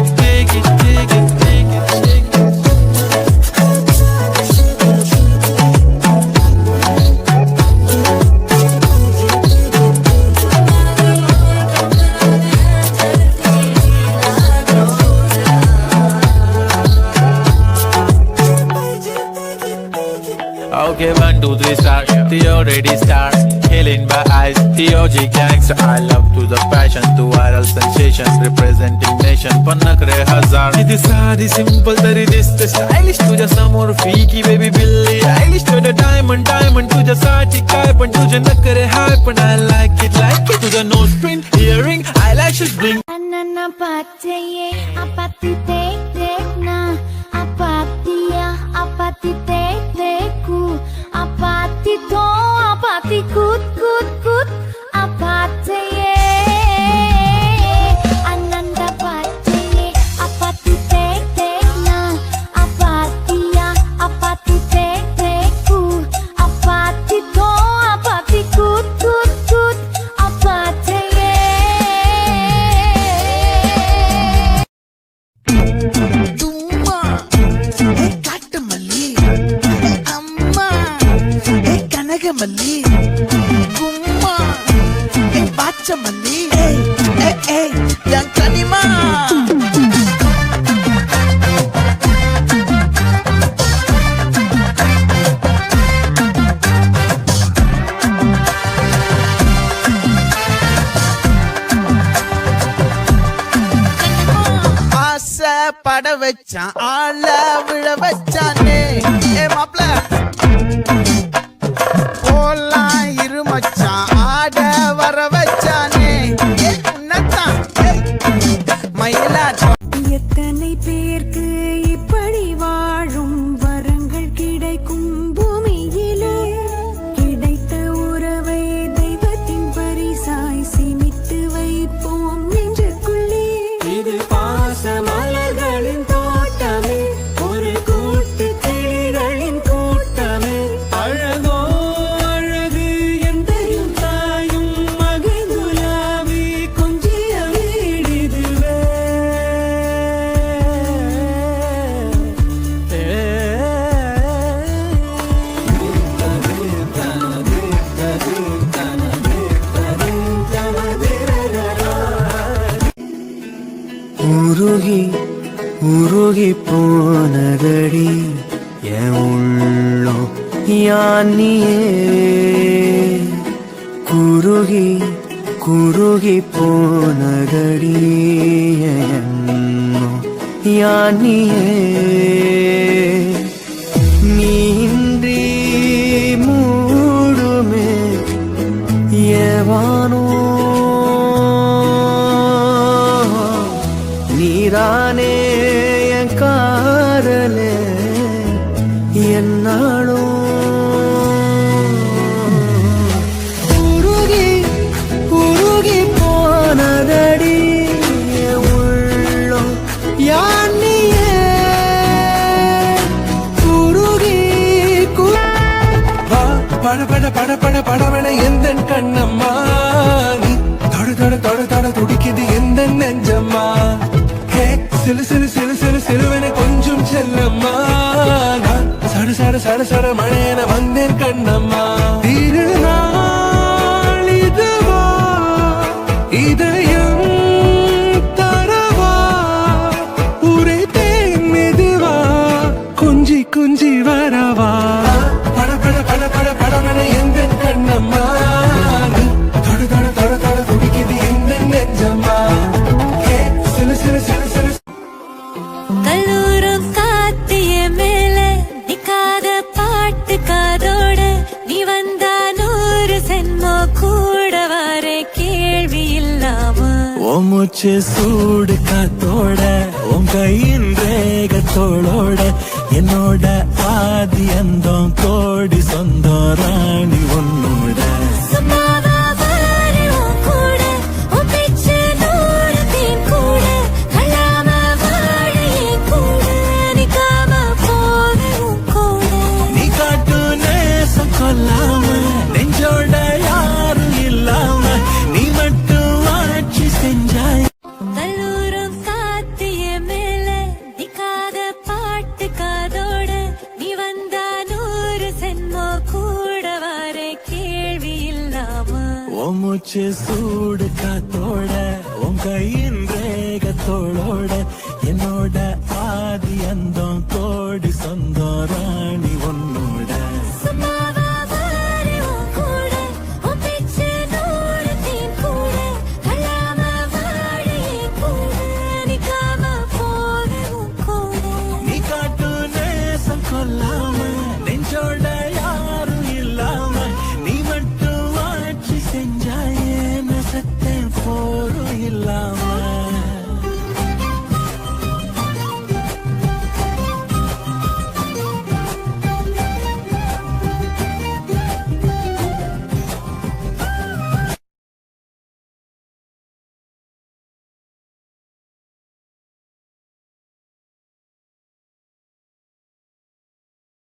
Okay, 1, 2, 3, start. The already start. Killing my eyes. The OG gangster. I love to the passion, to viral sensation, representing nation. पन्नकरे हजार. किती साधी simple तरी दिसते stylish तुझ्या समोर फीकी baby बिल्ली आयलिश तुझं diamond तुझ्यासाठी काय पण तुझे नखरे हाय पण I like it तुझं nose print earring eyelashes bling. Anana pachaye apati tek tek na apatiya apati tek teku apati to apati kut kut kut apataye ananda pachaye apati tek tek na apatiya apati tek teku apati to apati kut kut kut apataye தும்மா ஏ காட்டுமல்லி அம்மா ஏ கனகமல்லி கும்மா ஏ பாச்சமல்லி ஏய் என் கனிமா ஆசை பட வச்சான் ஆள விழ வச்சானே ஏ மாப்ள போலாம் இரு மச்சான் ஆட வர வச்சானே ஏ உன்னத்தான் மயிலாட்டம் எத்தனை பேருக்கு இப்படி வாழும் வரங்கள் கிடைக்கும் பூமியிலே கிடைத்த உறவை தெய்வத்தின் பரிசாய் சேமித்து வைப்போம் நெஞ்சுக்குள்ளே இது பாச மலர்களின் தோட்டமே ஒரு கூட்டு கிளிகளின் கூட்டமே அழகோ அழகு எந்தையும் தாயும் மகிழ்ந்துலாவி கொஞ்சிய வீடிதுவே உருகி உருகி போனதடி என் உள்ளம் யானியே குருகி குருகி போனதடி என் எண்ணம் யானியே நீன்றி மூடுமே ஏவானோ நீரானே என் காதலே என்னாலும் உருகி உருகி போனதடி என் உள்ளம் யானியே குருகி பட பட பட பட படவன எந்த கண்ணம்மா நீ தொட தொட தொட தொட துடிக்குது எந்த நெஞ்சம்மா ஹே சிலு சிலு சிலு சிலு சிலுவன கொஞ்சம் செல்லம்மா நான் சட சட சட சட மழையன வந்தேன் கண்ணம்மா திருநாள் இதுவா இதயம் தர மூச்சு சூடு காத்தோட உன் கையின் ரேகத்தோளோட என்னோட ஆதி அந்தம் கோடி சொந்தம் ராணி உன்னோட நீ காட்டு நேசம் கொல்லாம நெஞ்சோட யாரும் இல்லாம நீ மட்டும் ஆட்சி செஞ்சாய். கல்லூரும் காத்திய மேல நிக்காத பாட்டு காதோட நீ வந்தா 100 சென்மோ கூட வர கேள்வி இல்லாம உன் மூச்சு சூடு காத்தோட உன் கையின் ரேகத்தோளோட என்னோட ஆதி அந்தம் கோடி சொந்தம் ராணி உன்னோட நீ காட்டு நேசம் கொல்லாம நெஞ்சோட யாரும் இல்லாம நீ மட்டும் ஆட்சி செஞ்சாயே நசத்தை போரும் இல்லாம.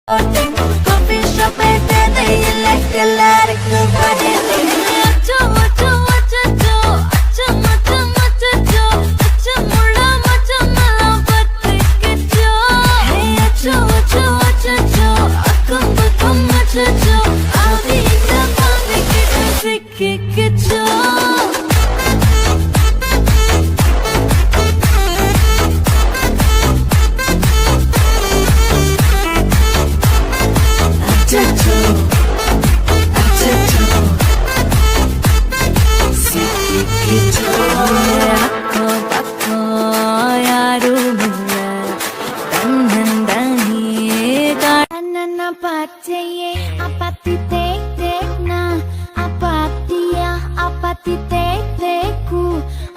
Coffee shop and they electric body. Acha macha macha jo, acha macha macha jo, acha mula macha mala patte jo. Hey acha macha macha jo, akam bakam macha jo, aadi da paane ke jo. Apatiye, apati tek tek na, apatiya, apati tek tek ku,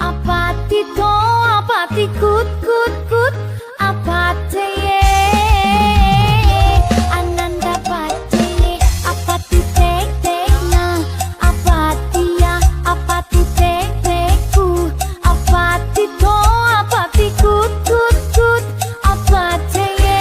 apati to, apati kut kut kut, apatiye. Ananda patiye, apati tek tek na, apatiya, apati tek tek ku, apati to, apati kut kut kut, apatiye.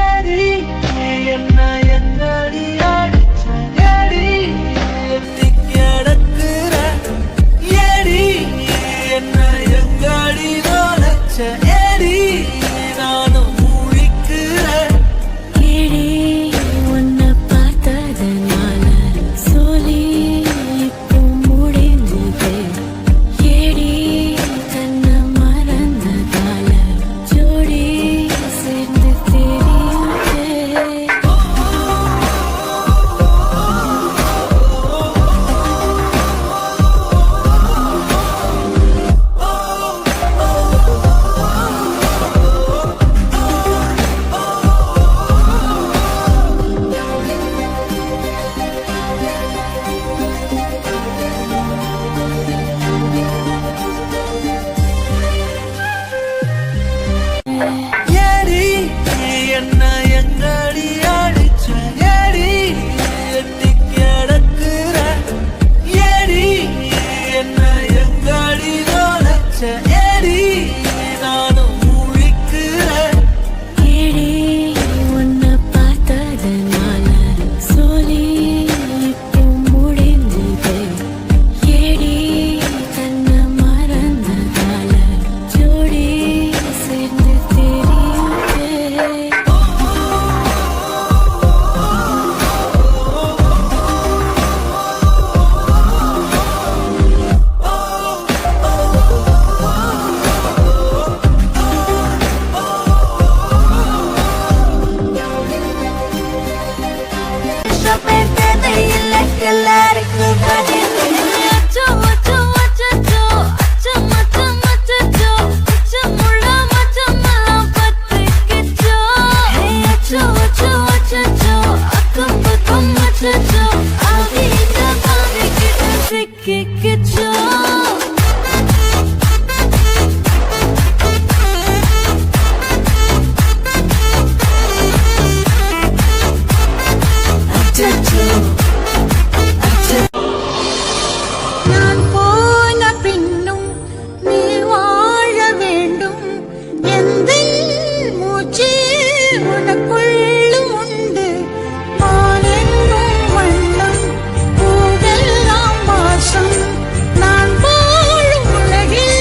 ஏடி என்ன எங்கடி அடிச்ச ஏடி எட்டி கிடக்குற ஏடி என்ன எங்கடி நோலச்ச ஏடி நானும் முழிக்கிறேன் ஏடி உன்னை பார்த்ததனால சொல்லி இப்போ முடிந்தது ஏடி தன்னை மறந்ததால ஜோடி சேர்ந்து தெரியுது ஏடி என்ன எங்கடி அடிச்ச ஏடி எட்டி கிடக்குற ஏடி என்ன எங்கடி நோலச்ச ஏடி நானும் முழிக்கிறேன் ஏடி உன்னை பார்த்ததனால சொல்லி இப்போ முடிந்தது ஏடி தன்னை மறந்ததால ஜோடி சேர்ந்து தெரியுது நான் போன பின்னும் நீ வாழ வேண்டும் எந்த மூச்சு உனக்குள்ளும் உண்டு நான் என்னும் வண்ணம் பூவெல்லாம் வாசம் நான் வாழும் உலகில்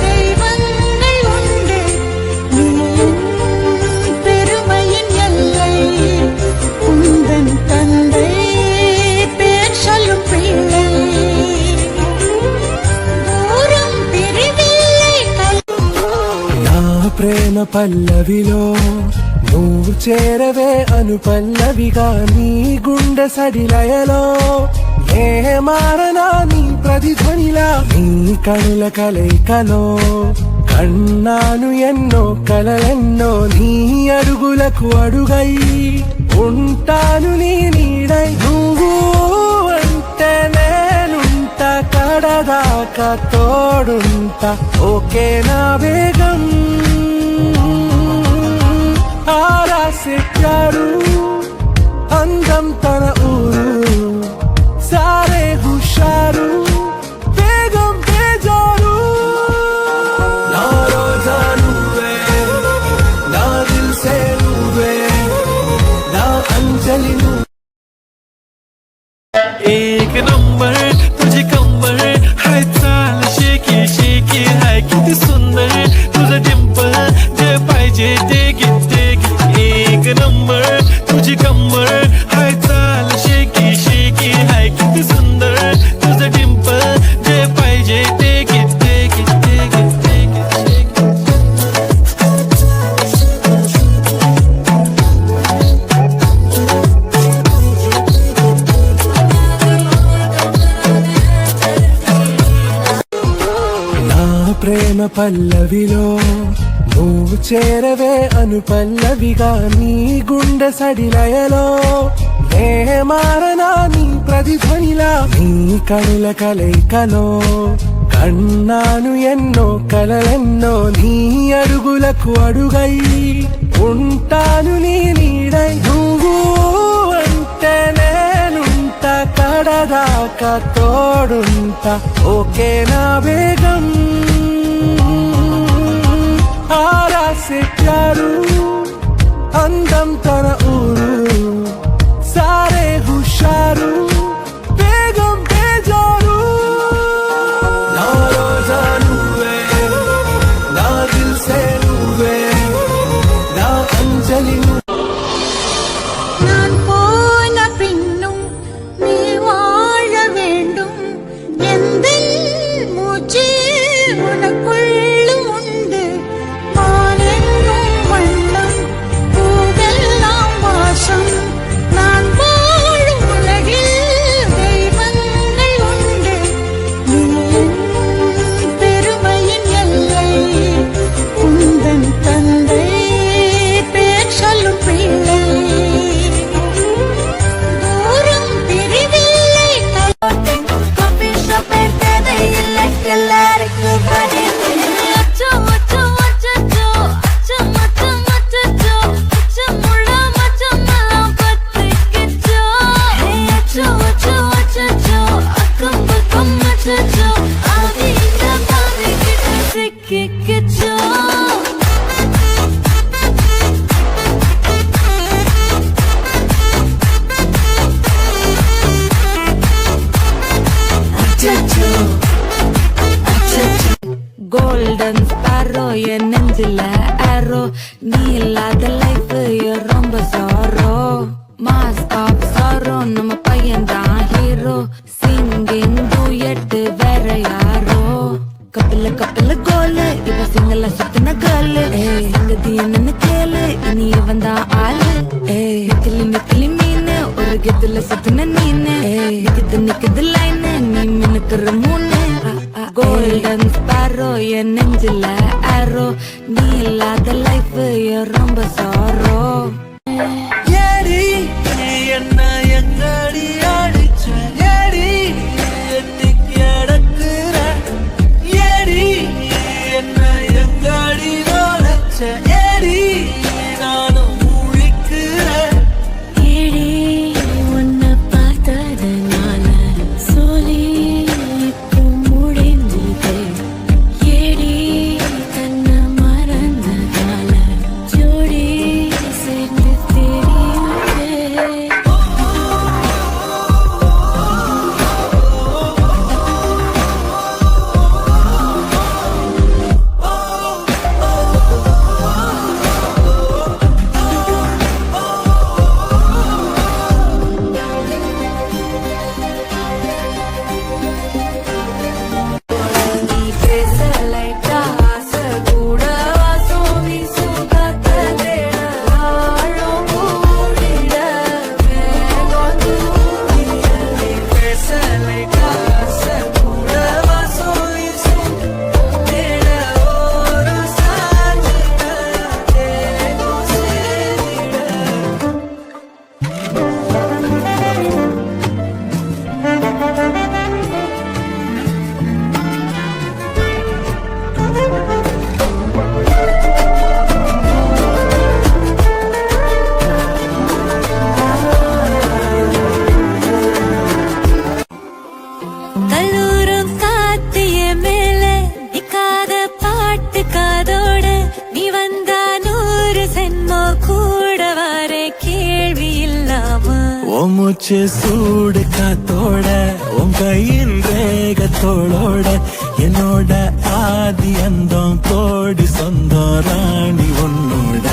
தெய்வங்கள் உண்டு நீ என்னும் பெருமையின் எல்லை உந்தன் தந்தை பேர் சொல்லும் பிள்ளை దూరం పిరివిల్లై నా ప్రేమ పల్లవిలో నువ్వు చేరవే అను పల్లవిగా నీ గుండె సడిలయలో ఏ మారనా నీ ప్రతిధ్వనిలా నీ కనుల కలయికలో కన్నాను ఎన్నో కలలెన్నో నీ అడుగులకు అడుగై ఉంటాను నీ నీడై నువ్వు అంటే నేనుంటా కడదాకా తోడుంటా ఓకే నా వేగం ఆరాసే ప్యారు అందం తన ఊరు సారే హుషారు వేగం బేజారు నా రోజా నువ్వే నా దిల్ సే నువ్వే నా అంజలి నువ్వే एक नंबर तुझी कंबर हाय चाल शेकी शेकी हाय किती सुंदर तुझं डिंपल जे पाहिजे ते घे एक नंबर तुझी कंबर हाय चाल शेकी शेकी हाय किती सुंदर तुझं डिंपल जे पाहिजे ते घे ప్రేమ పల్లవిలో నువ్వు చేరవే అను పల్లవిగా నీ గుండె సడిలయలో ఏ మారనా నీ ప్రతిధ్వనిలా నీ కనుల కలయికలో కన్నాను ఎన్నో కలలెన్నో నీ అడుగులకు అడుగై ఉంటాను నీ నీడై నువ్వు అంటే నేనుంటా కడదాకా తోడుంటా ఓకే నా వేగం ఆరాసే ప్యారు అందం తన ఊరు సారే హుషారు బేగం బేజారు నా రోజా నువ్వే నా దిల్ సే నువ్వే నా అంజలి நான் போன பின்னும் நீ வாழ வேண்டும் எந்த மூச்சு உனக்குள்ளும் உண்டு மானெங்கும் வண்ணம் பூவெல்லாம் வாசம் நான் வாழும் உலகில் தெய்வங்கள் உண்டு நீ என் பெருமையின் எல்லை உந்தன் தந்தை பேர் சொல்லும் பிள்ளை தூரம் பிரிவில்லை காபி ஷாப் தேவையில்லை எல்லாருக்கும் அச்சோ அச்சோ அச்சோ அச்சோ அச்சோ அச்சோ முள்ள மச்சமெல்லாம் பத்திக்கிச்சோ அச்சோ அச்சோ அச்சோ அக்கம் பக்கம் அச்சோ ஆதி இந்த பாதி கிட்ட சிக்கிக்கிச்சோ கோல்டன் ஸ்பாரோ என் நெஞ்சில ஆரோ நீ இல்லாத லைஃப் ரொம்ப சாரோ மாஸ் ஆஃப் சாரோ நம்ம பையன் தான் ஹீரோ சிங்கிங் டூயட் வேற யாரோ கப்பில கப்பில கோலு இவ சிங்கல சுத்தின கேர்ளு சங்கதி என்னன்னு கேளு இனி இவன் தான் ஆளு நிக்கிலி நிக்கிலி மீனு ஒரு கெத்துல சுத்தின நீனு நிக்குது லைனு நீ மினுக்குற மூணு கோல்டன் ஸ்பாரோ என் நெஞ்சில ஆரோ நீ இல்லாத லைஃப் ரொம்ப சாரோ ஏடி என்ன எங்கடி அடிச்ச ஏடி எட்டிக்கு அடக்குற ஏடி என்ன எங்கடி நோடச்ச ஏடி நானும் முழிக்கிறேன் ஏடி உன்னை பார்த்ததுனால சொல்லி இப்போ முடிஞ்சது ஏடி தன்னை மறந்ததால ஜோடி சேர்ந்து தெரியுது நீ பேசலைட்டா ஆசை கூட வாசம் வீசும் காத்த தேட ஆழம் கூடிட வேகம் தூண்டிட நீ பேசலைட்டா ஆசை கூட வாசம் வீசும் தேட ஒரு சாஞ்சிட தேகம் சேரிட கல்லூரும் காத்திய மேல நிக்காத பாட்டு காதோட நீ வந்தா 100 சென்மோ கூட வர கேள்வி இல்லாம உன் மூச்சு சூடு காத்தோட உன் கையின் வேகத்தோளோட என்னோட ஆதி அந்தம் கோடி சொந்தம் ராணி உன்னோட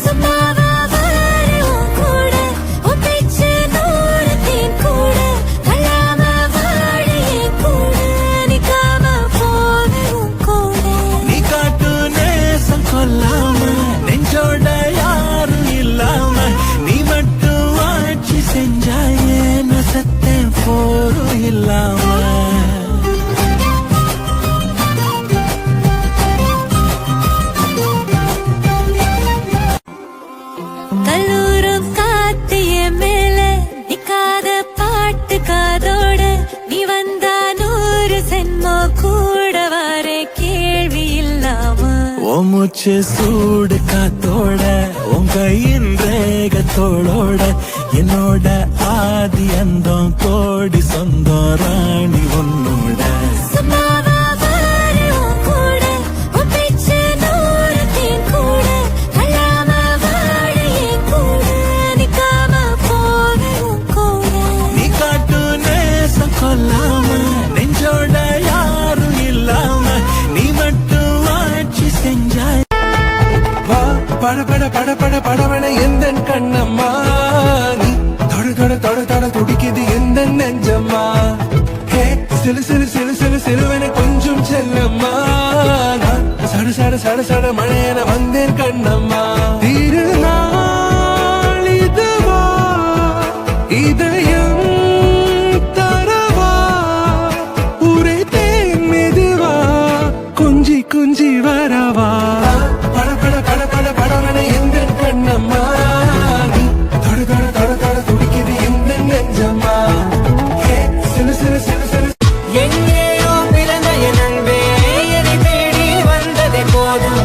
சும்மாவா வாரு உன் கூட உன் பேச்சு 100 தேன் கூட கல்லாம வாழ என் கூட நிக்காம போக உன் கூட நீ காட்டு நேசம் கொல்லாம நெஞ்சோட யாரும் இல்லாம நீ மட்டும் ஆட்சி செஞ்சாயே நசத்தேன் போரும் இல்லாம கல்லூரும் காத்திய மேல நிக்காத பாட்டு காதோட நீ வந்தா 100 சென்மோ கூட வர கேள்வி இல்லாம உன் மூச்சு சூடு காத்தோட உன் கையின் வேகத்தோளோட என்னோட ஆதி அந்தம் கோடி சொந்தம் ராணி உன்னோட சும்மாவா வாரு உன் கூட உன் பேச்சு 100 தேன் கூட கல்லாம வாழ கண்ணம்மா ஹே சிலு சிலு சிலு சிலு சிலுவென கொஞ்சம் செல்லம்மா நான் சட சட சட சட மழையென வந்தேன் கண்ணம்மா திருநாள் இதுவா இதயம் தரவா உரைத்தேன் மெதுவா கொஞ்சி கொஞ்சி வரவா பட பட பட பட படவன எந்த கண்ணம்மா நீ தொட தொட தொட தொட துடிக்குது எந்த நெஞ்சம்மா ஹே சிலு சிலு சிலு சிலு எங்கேயோ பிறந்த என் அன்பே என்னை தேடி வந்ததே போதும்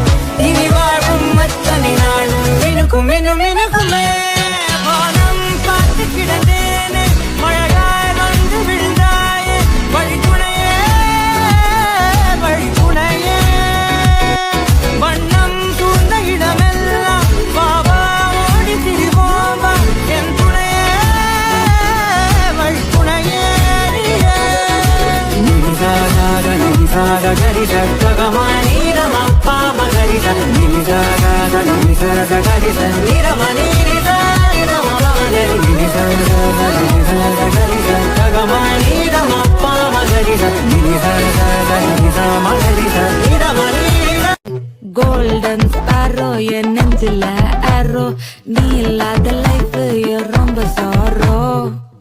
இனி வாழும் அத்தனை நாளும் எனக்கும் இன்னும் எனக்குமே வானம் பார்த்து கிடந்தேனே மழையாய் வந்து விழுந்தாயே வழித்துணையே வழித்துணையே வண்ணம் சூழ்ந்த இடமெல்லாம் பாவா ஓடி திரிவோமா என் துணையே வழித்துணையே நிமிசாக கரிச ககமானீரமப்பா மகரிச நிமிசாக கரிச நிரமணீரிச நிரமலமனரி நிமிசாக கரிச ககமானீரமப்பா மகரிச நிமிசாக மகரிச நிரமணீரிச கோல்டன் ஸ்பாரோ என் நெஞ்சில ஆரோ நீ இல்லாத லைஃப் ரொம்ப சாரோ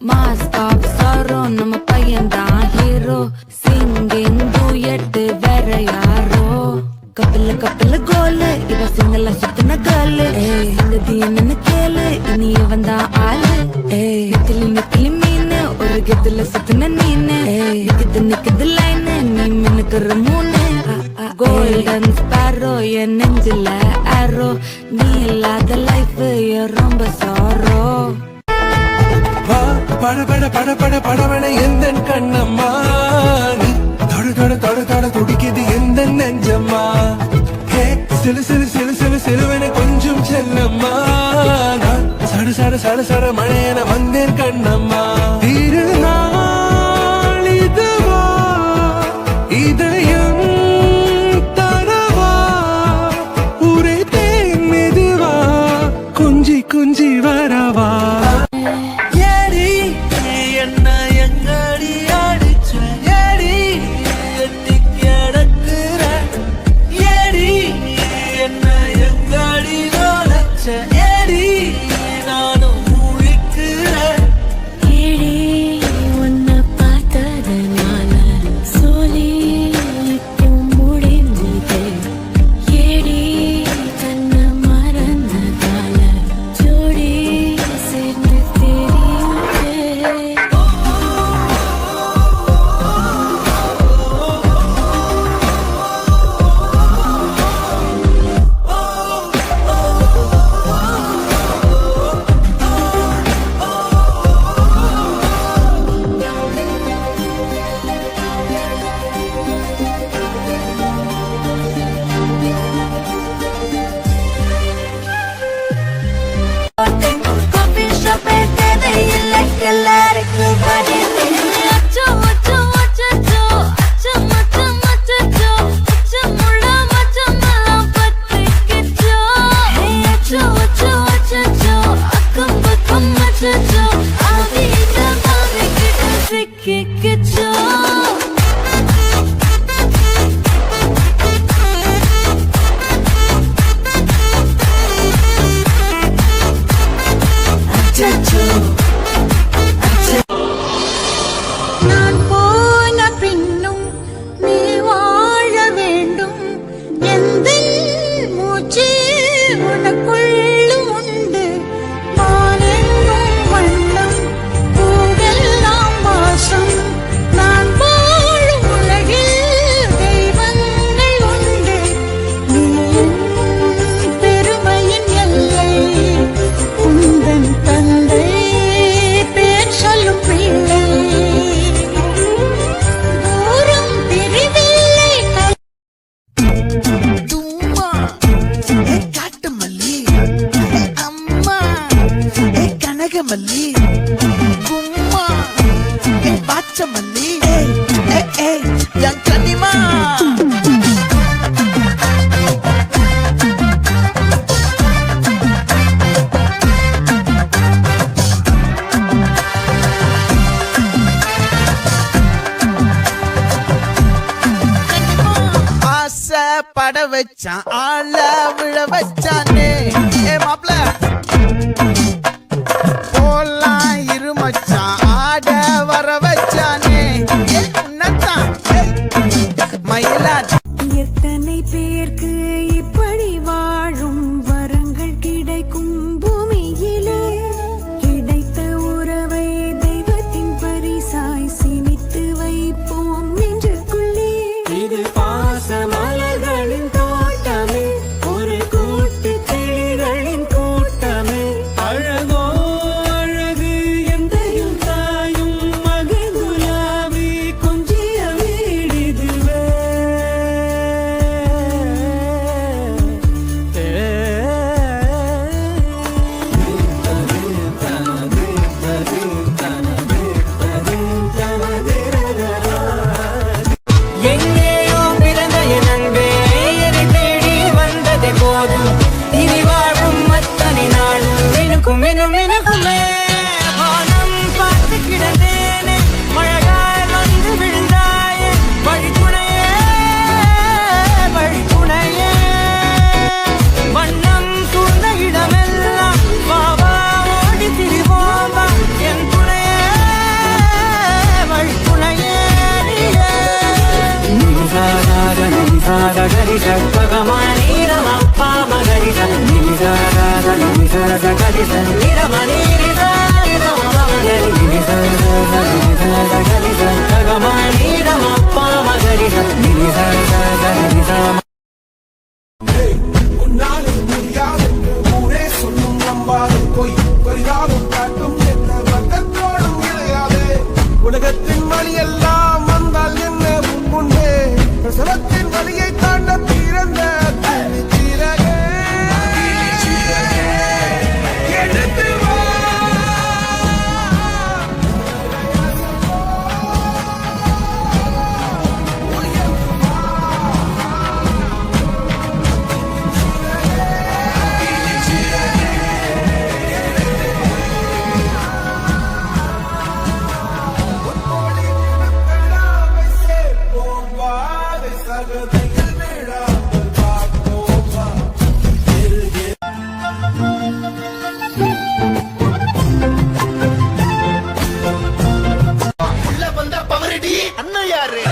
மாஸ்க் ஆஃப் சாரோ நம்ம பையன்தான் ஹீரோ சிங்கிங் டூயட் வேற யாரோ கப்பல கப்பல கோலு இவ சிங்கல சுத்தின கேளு சங்கதி என்னன்னு கேளு இனி இவன் தான் ஆளு நெத்திலி நெத்திலி மீன் ஒரு கெத்துல சுத்தின நீனு நிக்குது நிக்குது லைனு நீ மின்னுக்குற மூணு கோல்டன் ஸ்பாரோ என் நெஞ்சில ஆரோ நீ இல்லாத லைஃப் ரொம்ப சாரோ பட பட பட பட படவன எந்த கண்ணம்மா நீ தொட தொட தொட தொட துடிக்குது எந்த நெஞ்சம்மா ஹே சிலு சிலு சிலு சிலு சிலுவென கொஞ்சம் செல்லம்மா நான் சட சட சட சட மழையென வந்தேன் கண்ணம்மா திருநாள் இதுவா இதயம் தரவா உரைத்தேன் மெதுவா கொஞ்சி கொஞ்சி வரவா ஏடி என்ன எங்கடி அடிச்ச ஏடி எட்டி கிடக்குற ஏடி என்ன எங்கடி நோலச்ச ஏடி நானும் முழிக்கிறேன் ஏடி உன்னை பார்த்ததனால சொல்லிக்கும் முடிஞ்சது ஏடி தன்னை மறந்ததால ஜோடி சேர்ந்து தெரியுது காஃபி ஷாப்பே தேவையில்லை எல்லாருக்கும் படித்து அச்சோ அச்சோ அச்சோ அச்சோ மச்சம் மச்சோ அச்சம் முள்ள மச்சமெல்லாம் பத்திக்கிச்சோ அச்சோ அச்சோ அச்சோ அக்கம் பக்கம் அச்சோ ஆவியிட்ட மாவிக்கிட்ட சிக்கிக்கிச்சோ நான் போன பின்னும் நீ வாழ வேண்டும் எந்த மூச்சு உனக்குள்ளும் உண்டு மானெங்கும் வண்ணம் பூவெல்லாம் வாசம் நான் வாழும் உலகில் தெய்வங்கள் உண்டு நீ என் பெருமையின் எல்லை உந்தன் தந்தை பேர் சொல்லும் பிள்ளை தூரம் பிரிவில்லை தும்மா காட்டு மல்லி அம்மா கனகமல்லி கும்மா பாச்ச மல்லி என் கனிமா ஆட வச்சான் ஆள விழ வச்சானே ஏ மாப்ள போலாம் இரு மச்சான் ஆட வர வச்சானே ஏ உன்னதான் மயிலா எத்தனை பேருக்கு இப்படி வாழும் வரங்கள் கிடைக்கும் பூமியிலே கிடைத்த உறவை தெய்வத்தின் பரிசாய் சிமித்து வைப்போம் நெஞ்சுக்குள்ளே இது பாச மலர்களின் தோட்டமே ஒரு கூட்டு கிளிகளின் கூட்டமே அழகோ அழகு எந்தையும் தாயும் மகிழ்ந்துலாவி கொஞ்சிய வீடிதுவே எங்கேயோ பிறந்த என் அன்பே என்னை தேடி வந்ததே போதும் இனி வாழும் அத்தனை நாளும் எனக்கும் எனக்குமே வானம் பார்த்து கிடந்தேனே மழையாய் வந்து விழுந்தாயே வழித்துணையே வழித்துணையே வண்ணம் சூழ்ந்த இடமெல்லாம் வாவா ஓடி திரிவோமா என் துணையே வழித்துணையே உலகத்தின் வழி எல்லாம் வந்தால் என்ன முன்னே பிரசவத்தின் வழியை தாண்ட பிறந்த துணிச்சிறகே. எடுத்து வா. உள்ள வந்த பவரடி அண்ணன் யாரு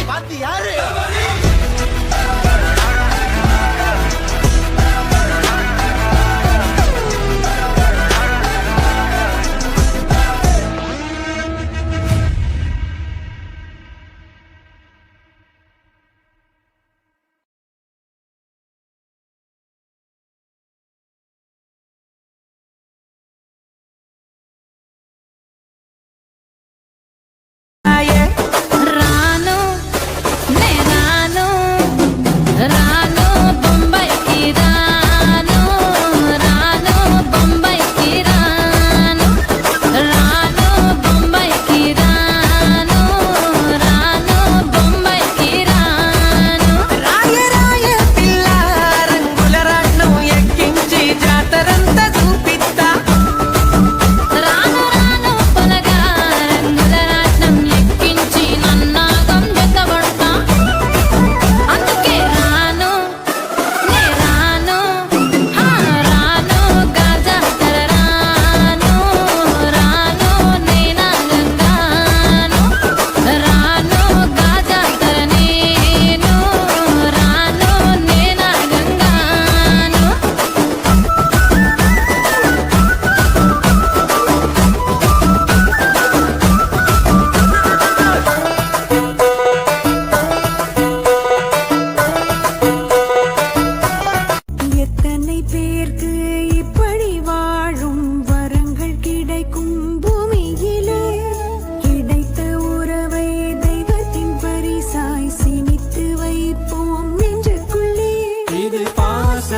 பாத்து யாரு రాను నే రాను రాను బొంబాయికి రాను రాను బొంబాయికి రాను రాను బొంబాయికి రాను రాను బొంబాయికి రాను రాయ రాయ పిల్ల రంగుల రాట్నం ఎక్కించి జాతరంతా చూపిస్తా రాను రాను పొలగా రంగుల రాట్నం ఎక్కించి నన్నాగం జతబడతా అందుకే రాను నే రాను రాను గాజా తర రాను రాను నేనాగంగాను రాను గాజా తర నేను రాను నేనాగంగాను எத்தனை பேருக்கு இப்படி வாழும் வரங்கள் கிடைக்கும் பூமியிலே கிடைத்த உறவை தெய்வத்தின் பரிசாய் சிமித்து வைப்போம் நெஞ்சுக்குள்ளே இது பாச